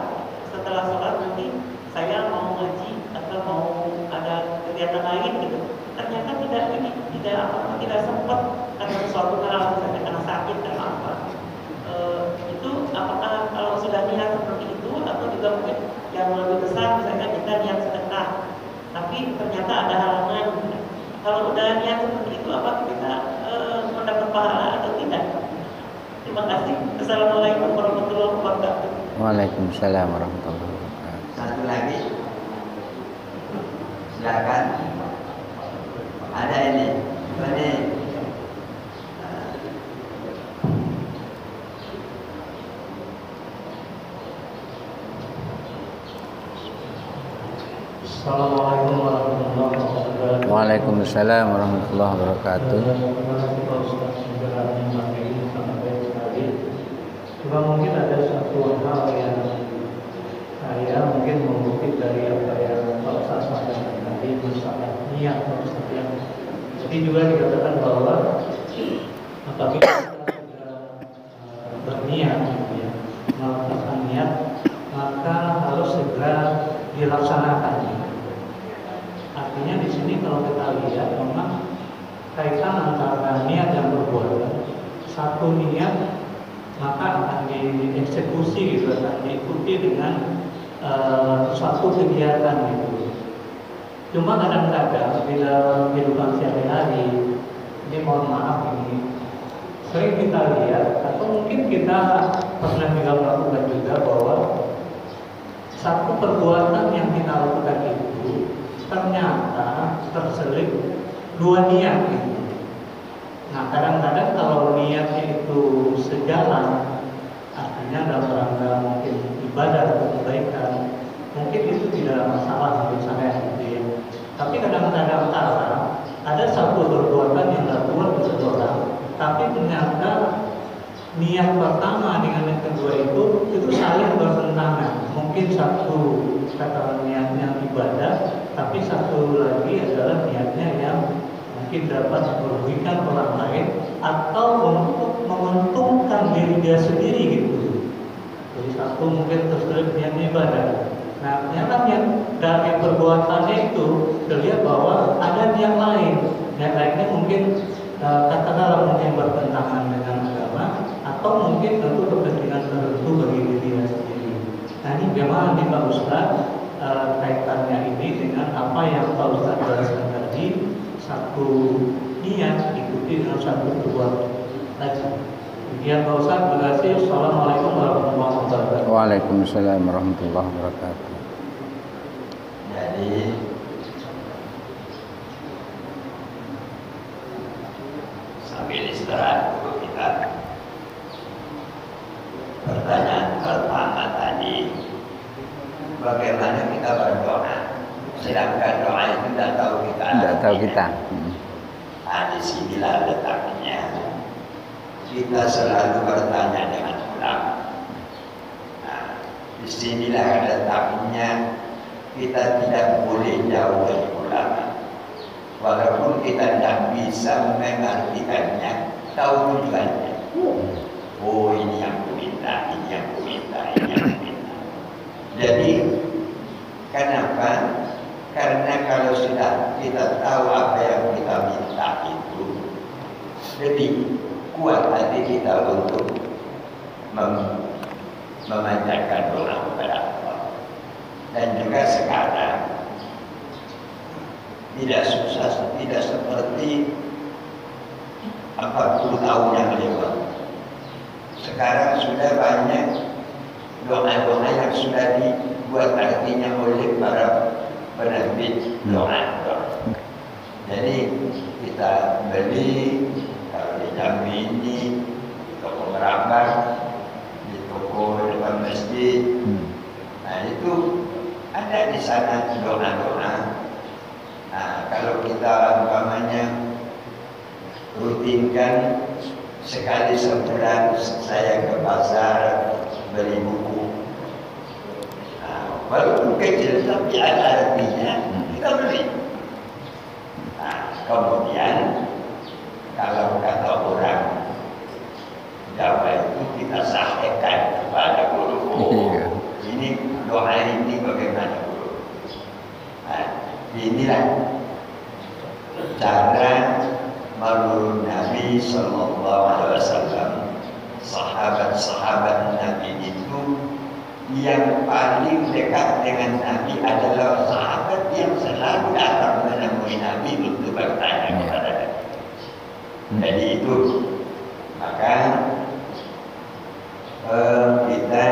setelah sholat nanti saya mau ngaji atau mau ada kegiatan lain gitu. Ternyata tidak sempat karena sesuatu hal, misalnya karena sakit dan apa. Itu apakah kalau sudah niat seperti itu atau juga mungkin yang lebih besar misalnya kita niat sedekah, tapi ternyata ada halangan. Kalau udah niat seperti itu apakah kita mendapat pahala atau tidak? Terima kasih. Assalamualaikum warahmatullahi wabarakatuh. Waalaikumsalam warahmatullahi wabarakatuh. Satu lagi, silakan. Ada ini. Assalamualaikum warahmatullahi wabarakatuh. Waalaikumsalam warahmatullahi wabarakatuh. Terima kasih Pak Ustaz penjelasannya pagi ini sangat baik sekali. Cuma mungkin ada satu hal yang saya mungkin mengutip dari apa yang Pak Ustaz sampaikan tadi, masalah niat Pak Ustaz yang tadi juga dikatakan bahwa apabila kita sudah berniat, ya, melakukan niat, maka harus segera dilaksanakan. Artinya di sini kalau kita lihat memang kaitan antara niat dan perbuatan. Satu niat maka akan dieksekusi gitu, akan diikuti dengan suatu kegiatan gitu. Cuma kadang-kadang di dalam kehidupan sehari-hari, ini mohon maaf ini sering kita lihat atau mungkin kita pernah juga melakukan juga bahwa satu perbuatan yang kita lakukan itu ternyata terselip dua niat gitu. Nah kadang-kadang kalau niatnya itu sejalan, artinya dalam rangka mungkin ibadah atau kebaikan, mungkin itu tidak masalah menurut saya gitu ya. Tapi kadang-kadang ada satu perbuatan yang dilakukan oleh seseorang, tapi ternyata niat pertama dengan yang kedua itu saling bertentangan. Mungkin satu kata niatnya ibadah, tapi satu lagi adalah niatnya yang mungkin dapat merugikan orang lain atau untuk menguntungkan diri dia sendiri gitu. Jadi satu mungkin terselip niatnya ibadah. Nah, ternyata dari perbuatannya itu terlihat bahwa ada niat lain. Niat lainnya mungkin katakanlah mungkin bertentangan dengan agama atau mungkin tentu kepentingan tertentu bagi dirinya sendiri. Nah ini bagaimana nih Pak Ustaz kaitannya ini dengan apa yang Pak Ustaz jelaskan tadi, satu niat ikuti dengan satu perbuatan tadi. Demikian Pak Ustaz, terima kasih. Assalamualaikum warahmatullahi wabarakatuh. Waalaikumsalam warahmatullahi wabarakatuh. Jadi sambil istirahat dulu kita. Pertanyaan pertama tadi, bagaimana kita berdoa? Sedangkan doa itu tidak tahu kita. Tidak tahu kita. Di sinilah letaknya. Kita selalu bertanya dengan ulama. Di sinilah letaknya. Kita tidak boleh jauh dari ulama. Walaupun kita tidak bisa mengartikannya, tahu tujuannya. Oh, ini yang ku minta, ini yang ku minta, ini yang ku minta. Jadi, kenapa? Karena kalau sudah kita tahu apa yang kita minta itu, lebih kuat hati kita untuk memanjatkan doa kepada Allah. Dan juga sekarang tidak susah, tidak seperti 40 tahun yang lewat. Sekarang sudah banyak doa-doa yang sudah dibuat artinya oleh para penerbit doa. Jadi kita beli kalau di Jambi ini di toko Merambah, di toko depan masjid. Nah itu ada di sana doa-doa. Nah kalau kita umpamanya rutinkan sekali sebulan saya ke pasar beli buku. Nah, walaupun kecil tapi ada artinya kita beli. Nah, kemudian kalau kata orang Jawa itu kita sampaikan kepada guru. Ini doa ini bagaimana guru? Nah, inilah cara menurut Nabi Sallallahu Alaihi Wasallam. Sahabat-sahabat Nabi itu yang paling dekat dengan Nabi adalah sahabat yang selalu datang menemui Nabi untuk bertanya kepada Nabi. Jadi itu maka kita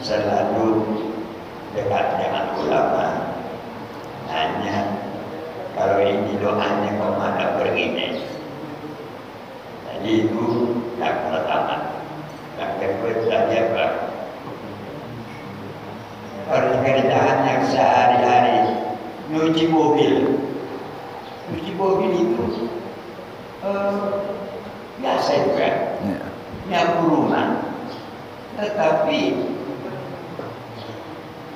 selalu dekat dengan ulama. Hanya kalau ini doanya kemana perginya. Jadi itu yang pertama. Yang kedua tadi apa? Pekerjaan yang sehari-hari nyuci mobil. Nyuci mobil itu biasa juga. Nyapu rumah. Tetapi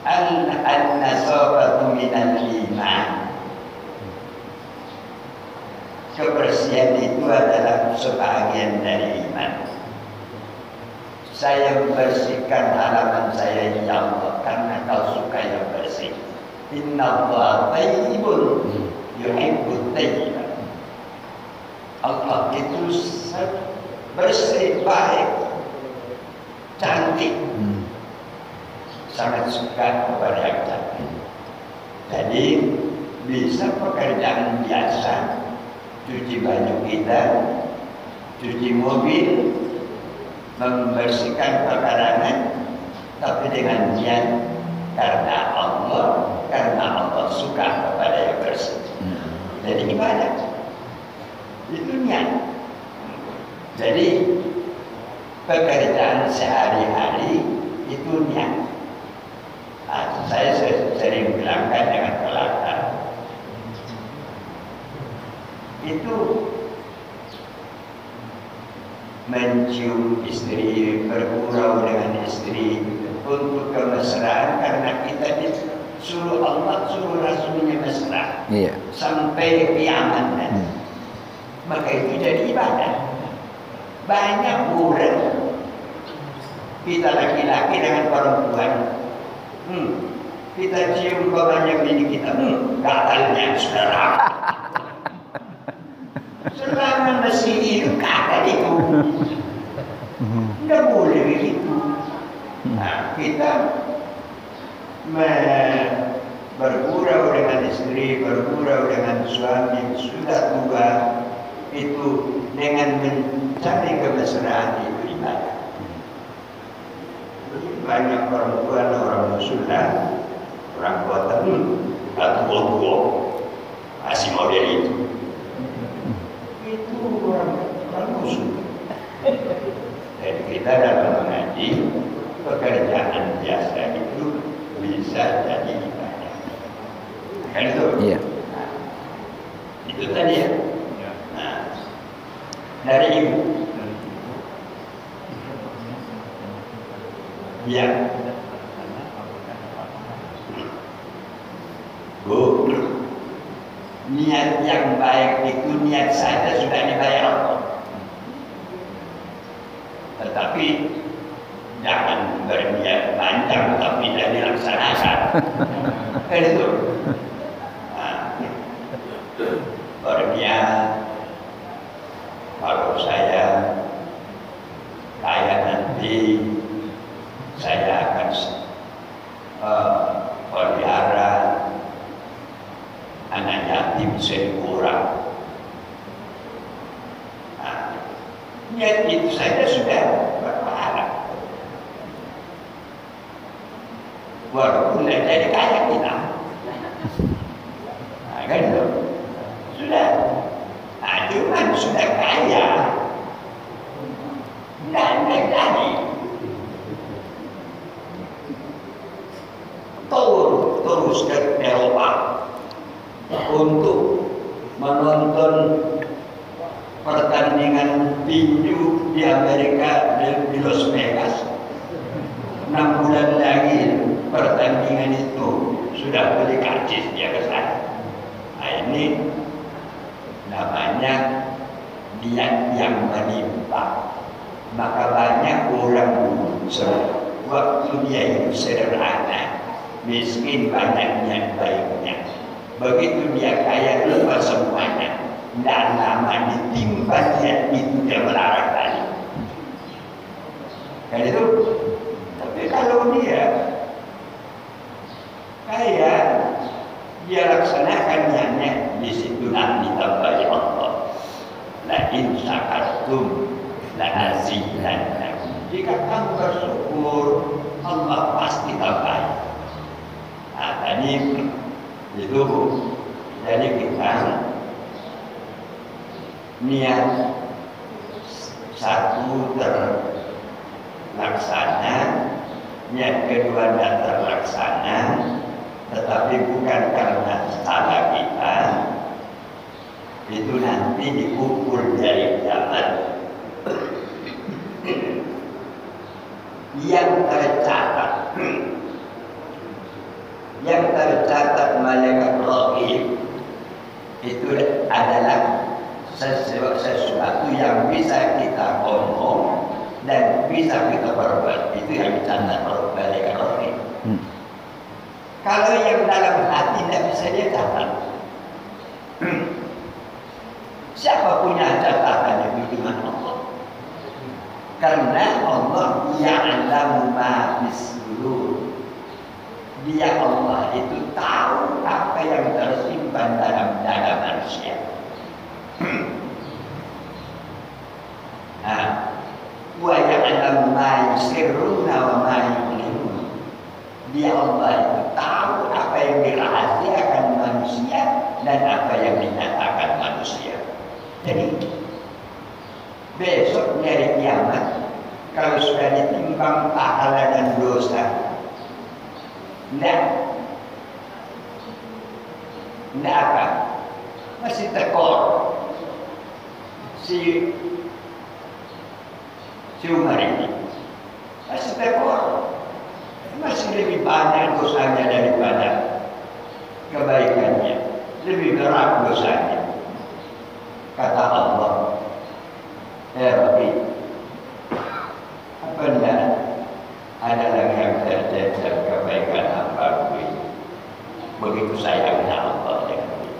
an-nasabatu minal iman. Kebersihan itu adalah sebahagian dari iman. Saya membersihkan halaman saya, ya Allah, karena kau suka yang bersih. Inna Allah tayyibun yuhibbut tayyiban. Allah itu bersih, baik, cantik, sangat suka kepada yang cantik. Jadi bisa pekerjaan biasa, cuci baju kita, cuci mobil, membersihkan pekarangan, tapi dengan niat karena Allah suka kepada yang bersih. Jadi ibadah itu niat. Jadi pekerjaan sehari-hari itu niat. Saya sering bilangkan dengan kelakar. Itu mencium istri, bergurau dengan istri untuk kemesraan karena kita disuruh Allah, suruh Rasulnya mesra sampai kiamat nanti. Maka itu jadi ibadah. Banyak orang kita laki-laki dengan perempuan, kita cium banyak ini kita, gatalnya saudara. Selama masih hidup kata itu tidak boleh begitu. Nah, kita bergurau dengan istri, bergurau dengan suami sudah tua, itu dengan mencari kemesraan itu ibadah. Banyak perempuan orang Muslim, orang kota, tua masih model itu. Itu orang Bukan musuh. Jadi kita dalam mengaji, pekerjaan biasa itu bisa jadi ibadah. Kan itu? Iya. Nah, itu tadi ya. Nah, dari ibu. Ya. Bu, niat yang baik itu niat saja sudah dibayar Allah. Tetapi jangan berniat panjang tapi tidak dilaksanakan. Itu. Nah, berniat kalau saya kaya nanti saya akan pelihara anak yatim 1000 orang. Nah, niat itu saja sudah berpahala. Walaupun tidak jadi kaya kita. Nah, kan itu. Sudah. Nah, cuma sudah kaya. Dan jadi. Terus ke Eropa untuk menonton pertandingan tinju di Amerika di Las Vegas. 6 bulan lagi pertandingan itu sudah beli karcis dia ke sana. Nah, ini namanya niat yang menimpa. Maka banyak orang waktu dia hidup sederhana, miskin banyak niat baiknya. Begitu dia kaya lupa semuanya. Tidak lama ditimpa niat itu dia melarang tadi. Kan itu. Tapi kalau dia kaya, dia laksanakan niatnya, di situ nanti tambah Allah. La in syakartum la azidannakum. Jika kamu bersyukur, Allah pasti tambah. Nah, tadi itu jadi kita niat satu terlaksana, niat kedua tidak terlaksana, tetapi bukan karena salah kita, itu nanti diukur dari zaman. Yang tercatat malaikat raqib itu adalah sesuatu yang bisa kita omong dan bisa kita perbuat. Itu yang dicatat malaikat raqib. Kalau yang dalam hati tidak bisa dia catat. Siapa punya catatan itu cuma Allah. Karena Allah ya'lamu ma fis-sudur. Dia Allah itu tahu apa yang tersimpan dalam dada manusia. Nah, wa ya'lamu ma yusirruna wa ma yu'linun. Dia Allah itu tahu apa yang dirahasiakan manusia dan apa yang dinyatakan manusia. Jadi besok dari kiamat kalau sudah ditimbang pahala dan dosa, tidak apa, masih tekor si Umar ini masih tekor, masih lebih banyak dosanya daripada kebaikannya, lebih berat dosanya. Kata Allah, Rabbi, apa enggak ada lagi yang terjadi kebaikan apa ini? Begitu sayangnya Allah dengan ini.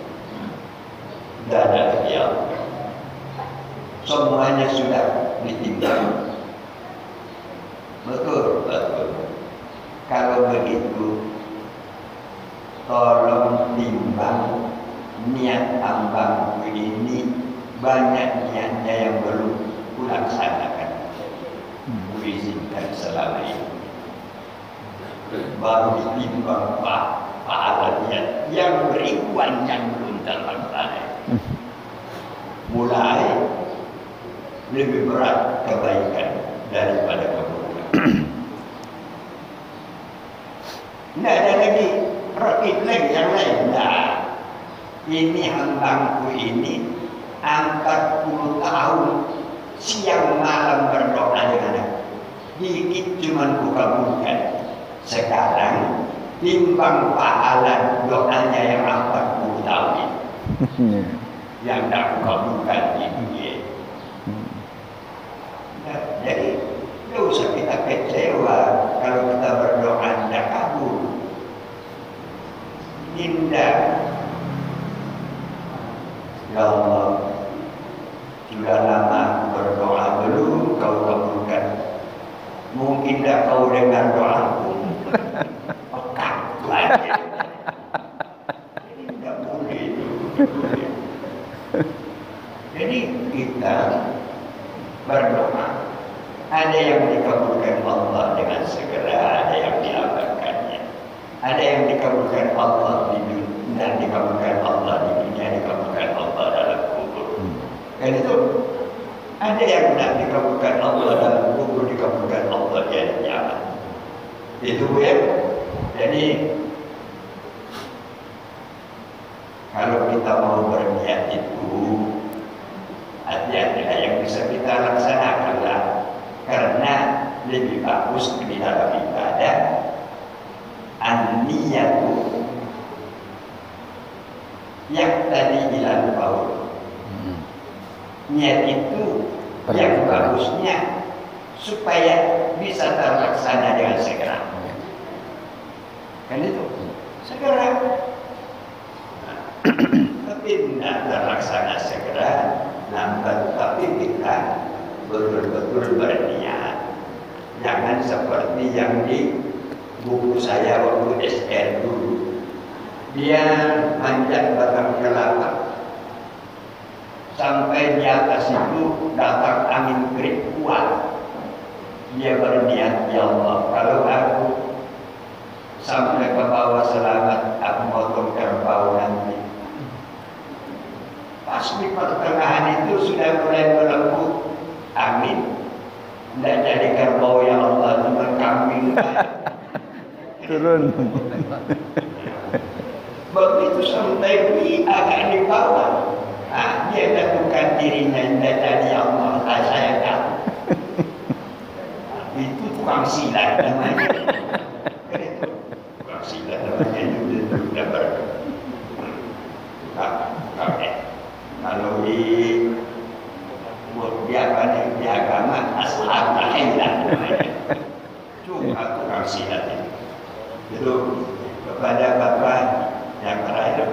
Tidak ada lagi Allah. Semuanya sudah ditimbang. Betul. Kalau begitu, tolong timbang niat tambang ini, banyak niatnya yang belum kulaksanakan. Kuizinkan selama ini. Baru ditimbang pahala niat yang ribuan yang belum terlaksana. Mulai lebih berat kebaikan daripada keburukan. Tidak ada lagi rakit lagi yang lain. Nah, ini hambaku ini 40 tahun siang malam berdoa dengan aku. Dikit cuma ku kabulkan. Sekarang timbang pahala doanya yang 40 tahun ini yang tak ku kabulkan di dunia. Nah, jadi tidak usah kita kecewa kalau kita berdoa tidak kabul. Tidak. Ya Allah, sudah lama berdoa belum kau kabulkan. Mungkin tak kau dengar doaku. Pekat aja. Ini tidak boleh. Jadi kita berdoa. Ada yang dikabulkan Allah dengan segera, ada yang diabaikannya. Ada yang dikabulkan Allah di dunia dan dikabulkan Allah di dunia, dikabulkan Allah dalam kubur. Dan itu ada yang tidak dikabulkan Allah dalam kubur, dikabulkan Allah di hari kiamat. Itu ya. Jadi kalau kita mau berniat itu, hati-hatilah yang bisa kita laksanakanlah. Karena lebih bagus di dalam ibadah an-niyatu yang tadi bilang Paul. Niat itu yang bagusnya supaya bisa terlaksana dengan segera. Kan itu segera. Tapi tidak terlaksana segera, lambat. Tapi kita betul-betul berniat. Jangan seperti yang di buku saya waktu SR dulu. Dia manjat batang kelapa. Sampai di atas itu datang angin kerik kuat. Dia berniat, ya Allah, kalau aku sampai ke bawah selamat, aku potong kerbau nanti. Pas di pertengahan itu sudah mulai melembut angin. Tidak jadi kerbau, ya Allah, cuma kambing. Turun. Begitu sampai di agak di bawah, dia tentukan dirinya, tidak jadi, ya Allah, saya tahu. Itu tukang silat namanya. Tukang silat namanya itu sudah kalau di agama ashab lahirlah namanya. Cuma tukang silat itu kepada Bapak yang terakhir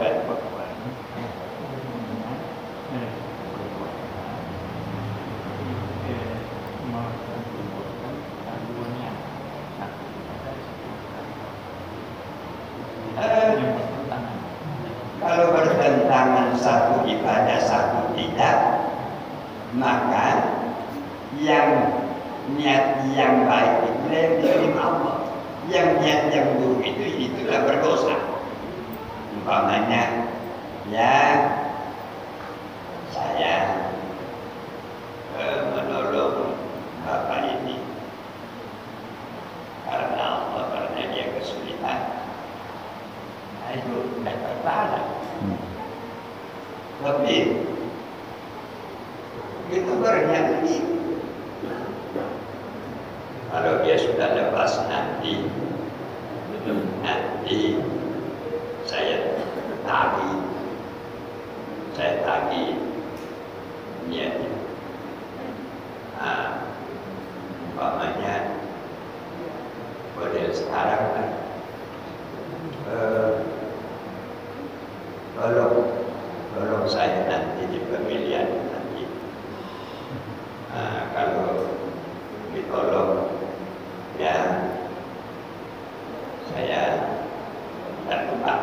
kalau bertentangan satu ibadah satu tidak, maka yang niat yang baik itu yang diterima Allah. Yang niat yang buruk itulah berdosa. Umpamanya, ya saya menolong bapak ini karena Allah, karena dia kesulitan. Nah, itu tidak berpahala. Tapi kita berniat ini, kalau dia sudah lepas nanti saya tagih niatnya. Umpamanya model sekarang kan, tolong saya nanti di pemilihan nanti. Kalau ditolong, ya saya terlibat.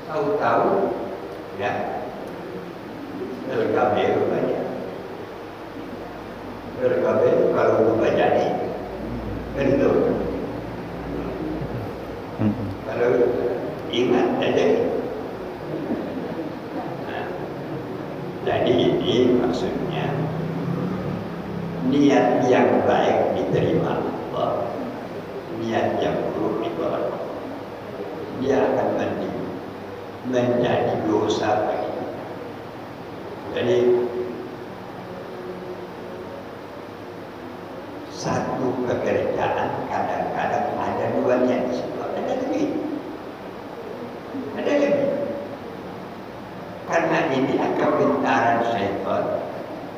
Tahu-tahu, ya LKB banyak. LKB itu kalau lupa jadi, kan itu. Kalau ingat, jadi. niat yang baik diterima Allah, niat yang buruk ditolak. Dia akan menjadi dosa bagi kita. Jadi satu pekerjaan kadang-kadang ada dua niat di situ, ada lebih. Karena ini akan pintaran syaitan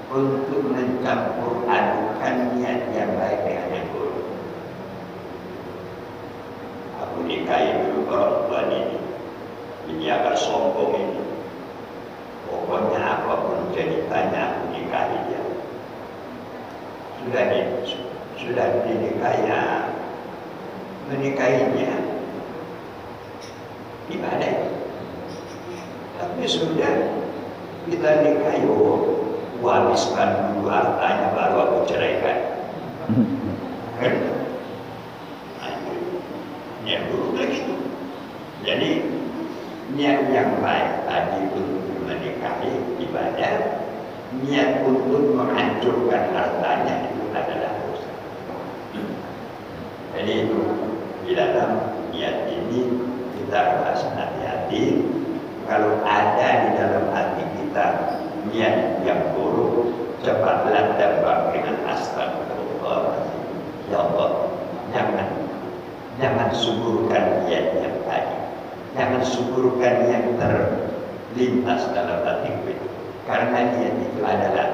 untuk mencampur adukan niat yang baik dengan yang buruk. Aku nikahi dulu perempuan ini agak sombong ini. Pokoknya apapun ceritanya aku nikahi dia. Sudah dinikahinya, menikahinya ibadah. Tapi sudah kita nikahi, habiskan dulu hartanya baru aku ceraikan. Kan? Niat dulu begitu. Jadi niat yang baik tadi untuk menikahi ibadah, niat untuk menghancurkan hartanya itu adalah dosa. Jadi itu di dalam niat ini kita harus hati-hati. Kalau ada di dalam hati kita niat yang buruk, cepatlah tembak dengan astagfirullah. Ya Allah, jangan suburkan niat yang tadi, jangan suburkan yang terlintas dalam hatiku itu. Karena niat itu adalah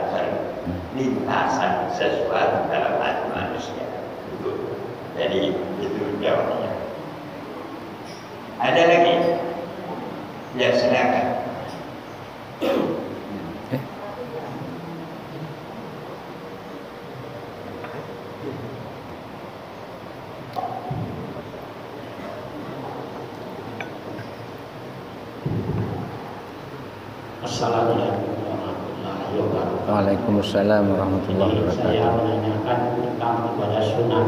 lintasan sesuatu dalam hati manusia. Jadi itu jawabannya. Ada lagi? Ya silakan. Assalamualaikum warahmatullahi wabarakatuh. Waalaikumsalam warahmatullahi Saya wabarakatuh. menanyakan tentang ibadah sunat.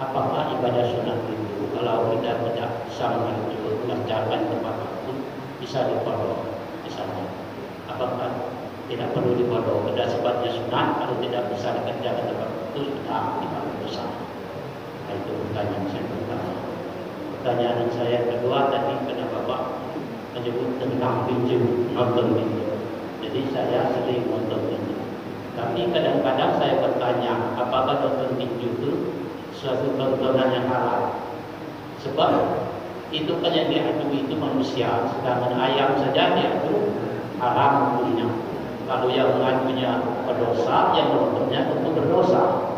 Apakah ibadah sunat itu kalau kita tidak bisa mengerjakan tepat waktu bisa dipodok misalnya? Apakah tidak perlu dipodok? Pada sifatnya sunat, kalau tidak bisa dikerjakan tepat waktu sudah dibangun dosa. Nah, itu pertanyaan saya pertama. Pertanyaan saya kedua tadi karena Bapak menyebut tentang pinjam, nonton pinjam. Jadi saya sering nonton pinjam. Tapi kadang-kadang saya bertanya, apakah nonton pinjam itu suatu tontonan yang halal? Sebab itu kan yang diadui itu manusia, sedangkan ayam saja diadu haram hukumnya. Kalau yang mengadunya berdosa, yang menontonnya tentu berdosa.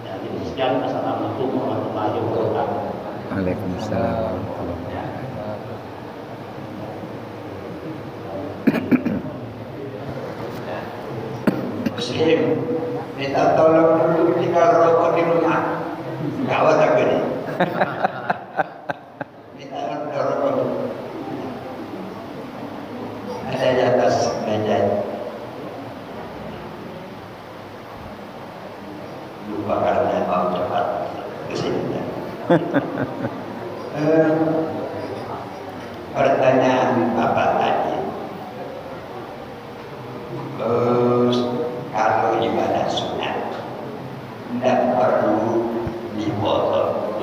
Ya, jadi sekian. Assalamualaikum warahmatullahi wabarakatuh. Waalaikumsalam. Muslim, minta tolong dulu tinggal rokok di rumah. Gawat aku ini. Minta rokok dulu. Ada di atas meja. Lupa karena mau cepat ke sini. Pertanyaan Bapak tadi. Kalau ibadah sunat tidak perlu dipotong.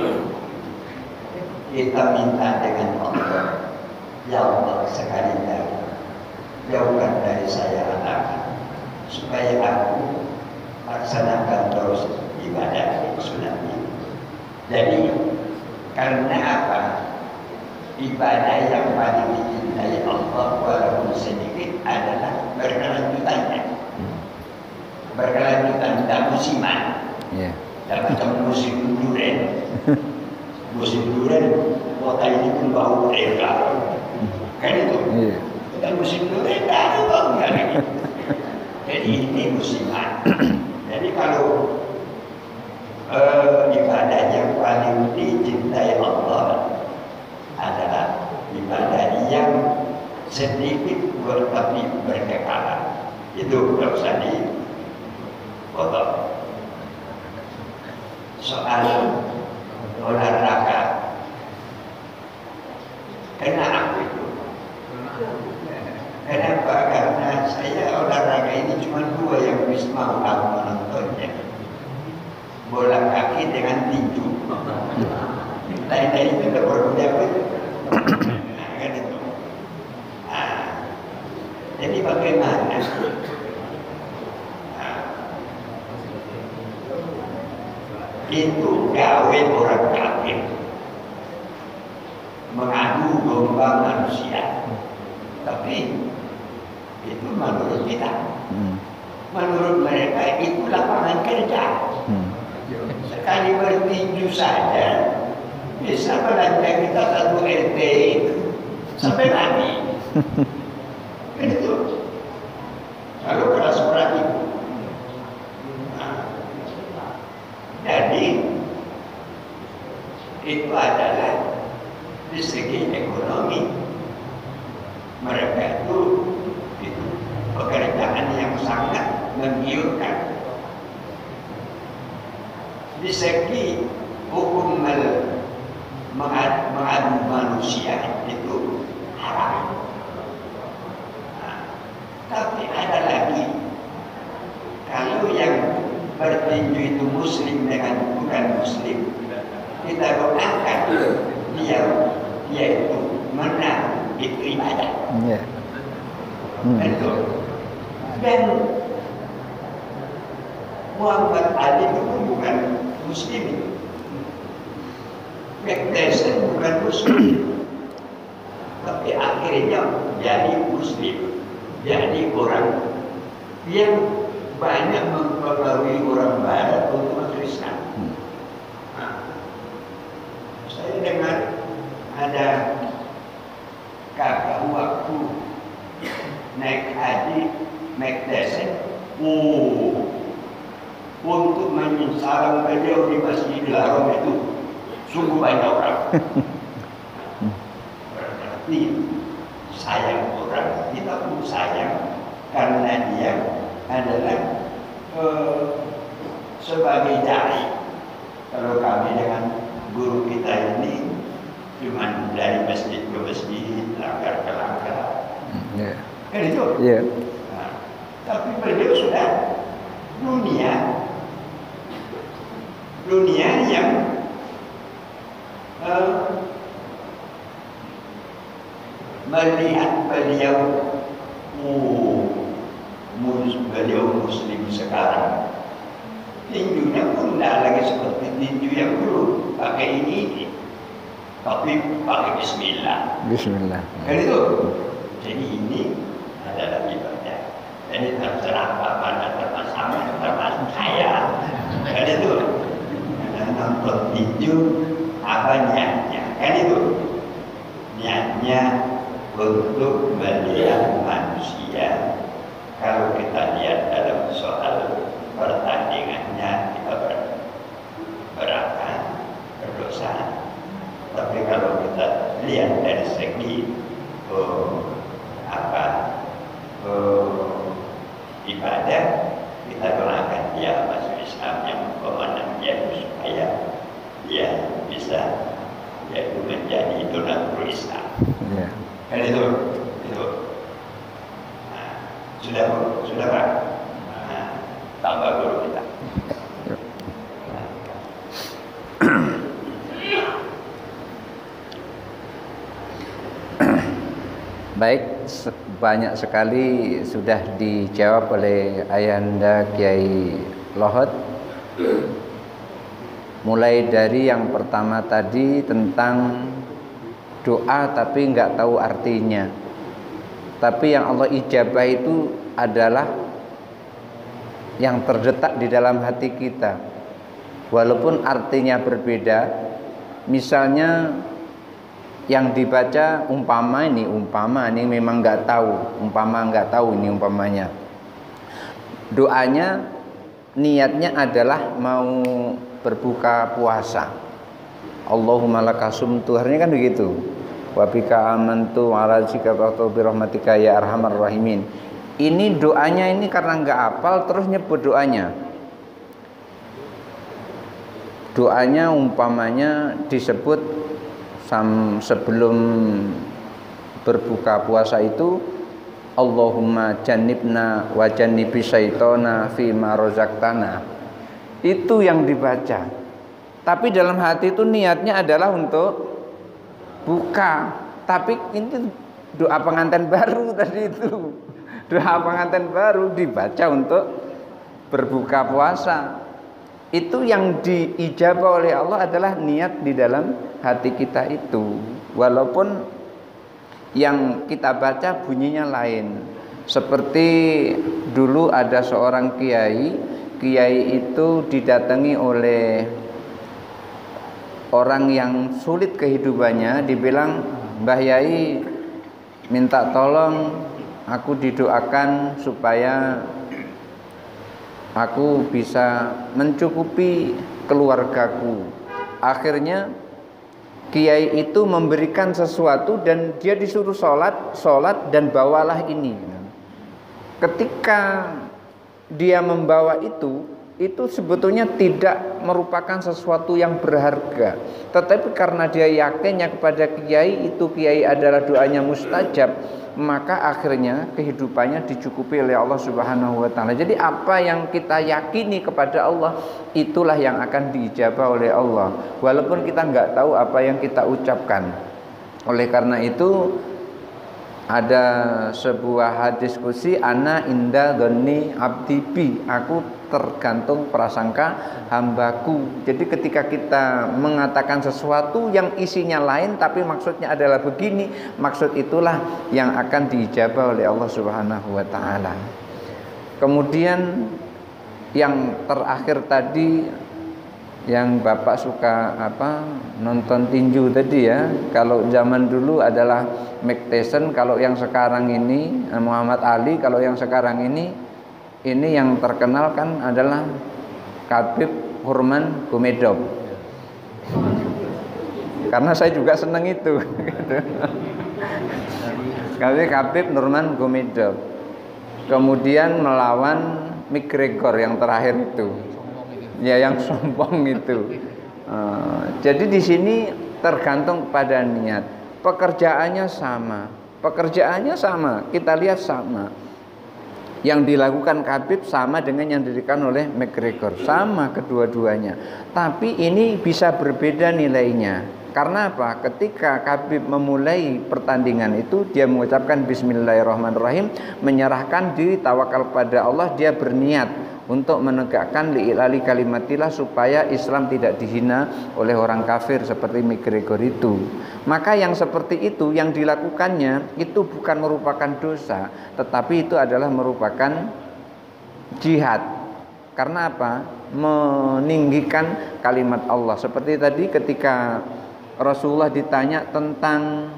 Kita minta dengan Allah, ya Allah sekali lagi jauhkan dari saya anak supaya aku laksanakan terus ibadah sunat ini. Jadi karena apa? Ibadah yang paling dicintai Allah walaupun sedikit adalah berkelanjutannya. Berkelanjutan dan musiman. Dan macam musim durian. Musim durian kota ini pun bau ega. Kan itu? Dan musim durian tak ada baunya lagi. Jadi ini musiman. Jadi kalau ibadah yang paling dicintai Allah adalah ibadah yang sedikit tapi berkekalan. Itu tidak usah dipotong. Soal olahraga, kenapa itu? Kenapa? Karena saya olahraga ini cuma dua yang bisa mau lakukan. nontonnya. Bola kaki dengan tinju. Tadi itu udah berbeda itu. Kan itu. Jadi bagaimana? Itu gawe orang kafir mengadu domba manusia. Tapi itu menurut kita. Menurut mereka itu lapangan kerja. Sekali bertinju saja bisa belanja kita 1 RT sampai mati. Itu. Lalu keras berat itu. Jadi itu adalah di segi ekonomi mereka itu pekerjaan yang sangat menggiurkan. Di segi hukum mengadu manusia itu haram. Tapi ada lagi, kalau yang bertinju itu muslim dengan bukan muslim, kita doakan dia itu menang itu ibadah. Dan Muhammad Ali itu bukan muslim, Mike Tyson bukan muslim, tapi akhirnya jadi muslim, jadi orang yang banyak mempengaruhi orang Barat untuk masuk Islam. Saya dengar ada kakak waktu naik haji Mike Tyson, untuk menyesalam beliau di Masjidil Haram itu sungguh banyak orang. Berarti sayang orang, kita pun sayang karena dia adalah sebagai dai. Kalau kami dengan guru kita ini cuma dari masjid ke masjid, langgar ke langgar. Kan itu? Nah, tapi beliau sudah dunia yang melihat beliau muslim sekarang, tinjunya pun tidak lagi seperti tinju yang dulu pakai ini, tapi pakai Bismillah. Kan itu. Jadi ini adalah ibadah. Jadi terserah mana termasuk saya. Kan itu. Nonton tinju apa niatnya? Kan itu. Niatnya untuk melihat manusia. Kalau kita lihat dalam soal pertandingannya, kita berangkat berdosa. Tapi kalau kita lihat dari segi ibadah, kita doakan dia masuk Islam yang memandang dia supaya dia bisa yaitu menjadi donatur Islam. Kan itu. Sudah Pak. Tambah guru kita. Baik, banyak sekali sudah dijawab oleh Ayahanda Kiai Lohot. Mulai dari yang pertama tadi tentang doa tapi nggak tahu artinya. Tapi yang Allah ijabah itu adalah yang terdetak di dalam hati kita. Walaupun artinya berbeda. Misalnya yang dibaca umpama ini memang nggak tahu, ini umpamanya. Doanya niatnya adalah mau berbuka puasa. Allahumma laka sumtu, artinya kan begitu. Wa bika amantu ala zika bi rahmatika ya arhamar rahimin. Ini doanya ini karena nggak hafal terus nyebut doanya. Doanya umpamanya disebut sebelum berbuka puasa itu Allahumma jannibna wa jannibi syaitona fima rozaqtana. Itu yang dibaca. Tapi dalam hati itu niatnya adalah untuk buka. Tapi ini doa pengantin baru tadi itu. Doa pengantin baru dibaca untuk berbuka puasa. Itu yang diijabah oleh Allah adalah niat di dalam hati kita itu. Walaupun yang kita baca bunyinya lain. Seperti dulu ada seorang kiai itu didatangi oleh orang yang sulit kehidupannya, dibilang, "Mbah Yai, minta tolong aku didoakan supaya aku bisa mencukupi keluargaku." Akhirnya kiai itu memberikan sesuatu dan dia disuruh sholat dan bawalah ini. Ketika dia membawa itu sebetulnya tidak merupakan sesuatu yang berharga. Tetapi karena dia yakinnya kepada kiai itu, kiai adalah doanya mustajab, maka akhirnya kehidupannya dicukupi oleh Allah Subhanahu wa taala. Jadi apa yang kita yakini kepada Allah, itulah yang akan diijabah oleh Allah, walaupun kita nggak tahu apa yang kita ucapkan. Oleh karena itu ada sebuah hadis qudsi, ana inda dzanni abdi bi, aku tergantung prasangka hambaku. Jadi ketika kita mengatakan sesuatu yang isinya lain tapi maksudnya adalah begini, maksud itulah yang akan diijabah oleh Allah Subhanahu wa taala. Kemudian yang terakhir tadi, yang Bapak suka nonton tinju tadi ya. Kalau zaman dulu adalah Mike Tyson, kalau yang sekarang ini Muhammad Ali, kalau yang sekarang ini yang terkenal kan adalah Khabib Nurmagomedov. Karena saya juga senang itu. Khabib Nurmagomedov. Kemudian melawan McGregor yang terakhir itu. Ya, yang sombong itu. Jadi di sini tergantung pada niat. Pekerjaannya sama. Kita lihat sama. Yang dilakukan Khabib sama dengan yang diberikan oleh McGregor, sama kedua-duanya. Tapi ini bisa berbeda nilainya. Karena apa? Ketika Khabib memulai pertandingan itu, dia mengucapkan Bismillahirrahmanirrahim, menyerahkan diri, tawakal pada Allah, dia berniat untuk menegakkan li'ilali kalimatillah supaya Islam tidak dihina oleh orang kafir seperti McGregor itu. Maka yang seperti itu yang dilakukannya itu bukan merupakan dosa, tetapi itu adalah merupakan jihad. Karena apa? Meninggikan kalimat Allah. Seperti tadi ketika Rasulullah ditanya tentang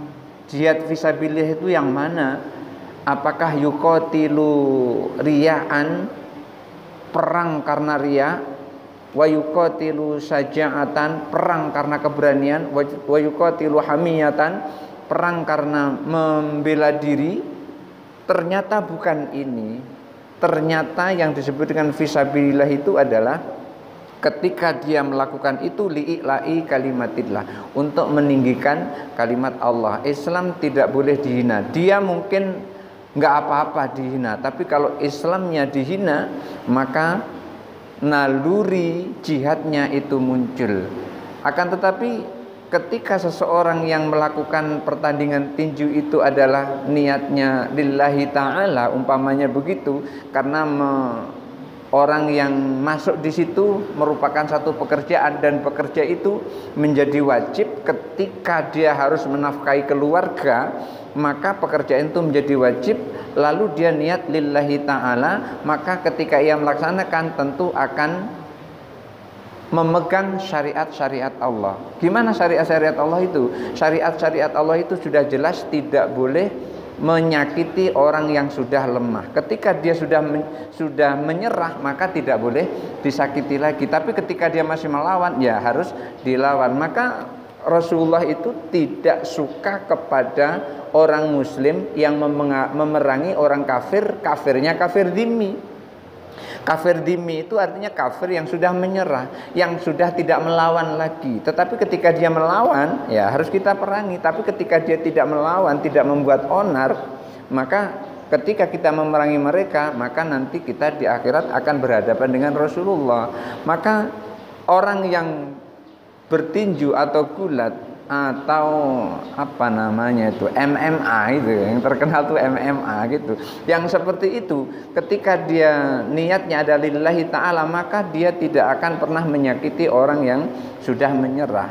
jihad fisabilillah itu yang mana? Apakah yuqatilu riya'an, perang karena riya, wa yuqatilu syaja'atan, perang karena keberanian, wa yuqatilu hamiyatan, perang karena membela diri? Ternyata bukan ini. Ternyata yang disebut dengan fisabilillah itu adalah ketika dia melakukan itu li'ila'i kalimatillah, untuk meninggikan kalimat Allah. Islam tidak boleh dihina. Dia mungkin nggak apa-apa dihina, tapi kalau Islamnya dihina, maka naluri jihadnya itu muncul. Akan tetapi ketika seseorang yang melakukan pertandingan tinju itu adalah niatnya lillahi ta'ala, umpamanya begitu, karena orang yang masuk di situ merupakan satu pekerjaan, dan pekerja itu menjadi wajib ketika dia harus menafkahi keluarga, maka pekerjaan itu menjadi wajib, lalu dia niat lillahi ta'ala, maka ketika ia melaksanakan tentu akan memegang syariat-syariat Allah. Gimana syariat-syariat Allah itu? Syariat-syariat Allah itu sudah jelas tidak boleh menyakiti orang yang sudah lemah. Ketika dia sudah menyerah, maka tidak boleh disakiti lagi. Tapi ketika dia masih melawan, ya harus dilawan. Maka Rasulullah itu tidak suka kepada orang muslim yang memerangi orang kafir, kafirnya kafir dhimmi. Kafir dhimmi itu artinya kafir yang sudah menyerah, yang sudah tidak melawan lagi. Tetapi ketika dia melawan, ya harus kita perangi. Tapi ketika dia tidak melawan, tidak membuat onar, maka Ketika kita memerangi mereka, maka nanti kita di akhirat akan berhadapan dengan Rasulullah. Maka orang yang bertinju atau gulat atau apa namanya itu MMA itu yang terkenal tuh MMA gitu. Yang seperti itu ketika dia niatnya adalah lillahi ta'ala, maka dia tidak akan pernah menyakiti orang yang sudah menyerah.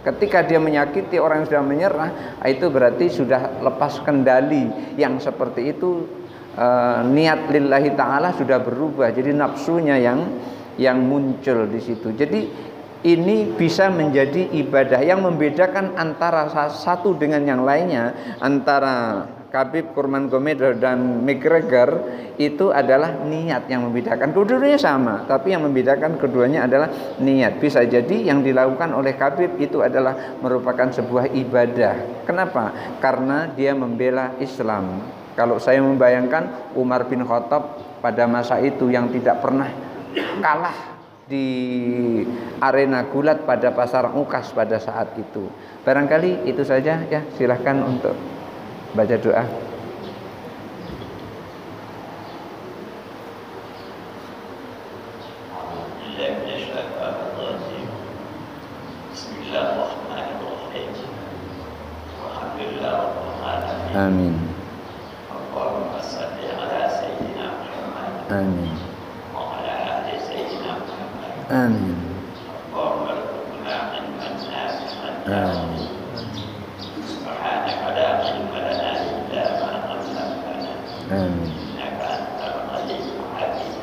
Ketika dia menyakiti orang yang sudah menyerah, itu berarti sudah lepas kendali. Yang seperti itu niat lillahi ta'ala sudah berubah, jadi nafsunya yang muncul di situ. Jadi ini bisa menjadi ibadah yang membedakan antara satu dengan yang lainnya, antara Khabib Nurmagomedov dan McGregor, itu adalah niat yang membedakan. Keduanya sama, tapi yang membedakan keduanya adalah niat. Bisa jadi yang dilakukan oleh Khabib itu adalah merupakan sebuah ibadah. Kenapa? Karena dia membela Islam. Kalau saya membayangkan Umar bin Khattab pada masa itu yang tidak pernah kalah di arena gulat pada pasar Ukas pada saat itu. Barangkali itu saja ya, silahkan untuk baca doa. Amin. Amin. Amin. Amin.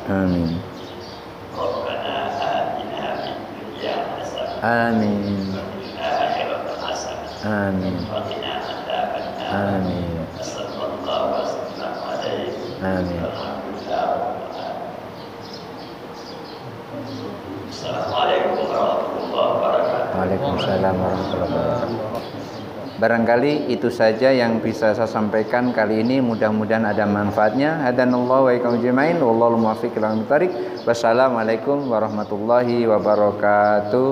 Amin. Amin. Amin. Amin. Amin. Amin. Assalamualaikum warahmatullahi wabarakatuh. Waalaikumsalam warahmatullahi wabarakatuh. Barangkali itu saja yang bisa saya sampaikan kali ini. Mudah-mudahan ada manfaatnya. Hadanallahu wa iyyakum ajmain. Wallahul muwaffiq ila aqwamit thoriq. Wassalamualaikum warahmatullahi wabarakatuh.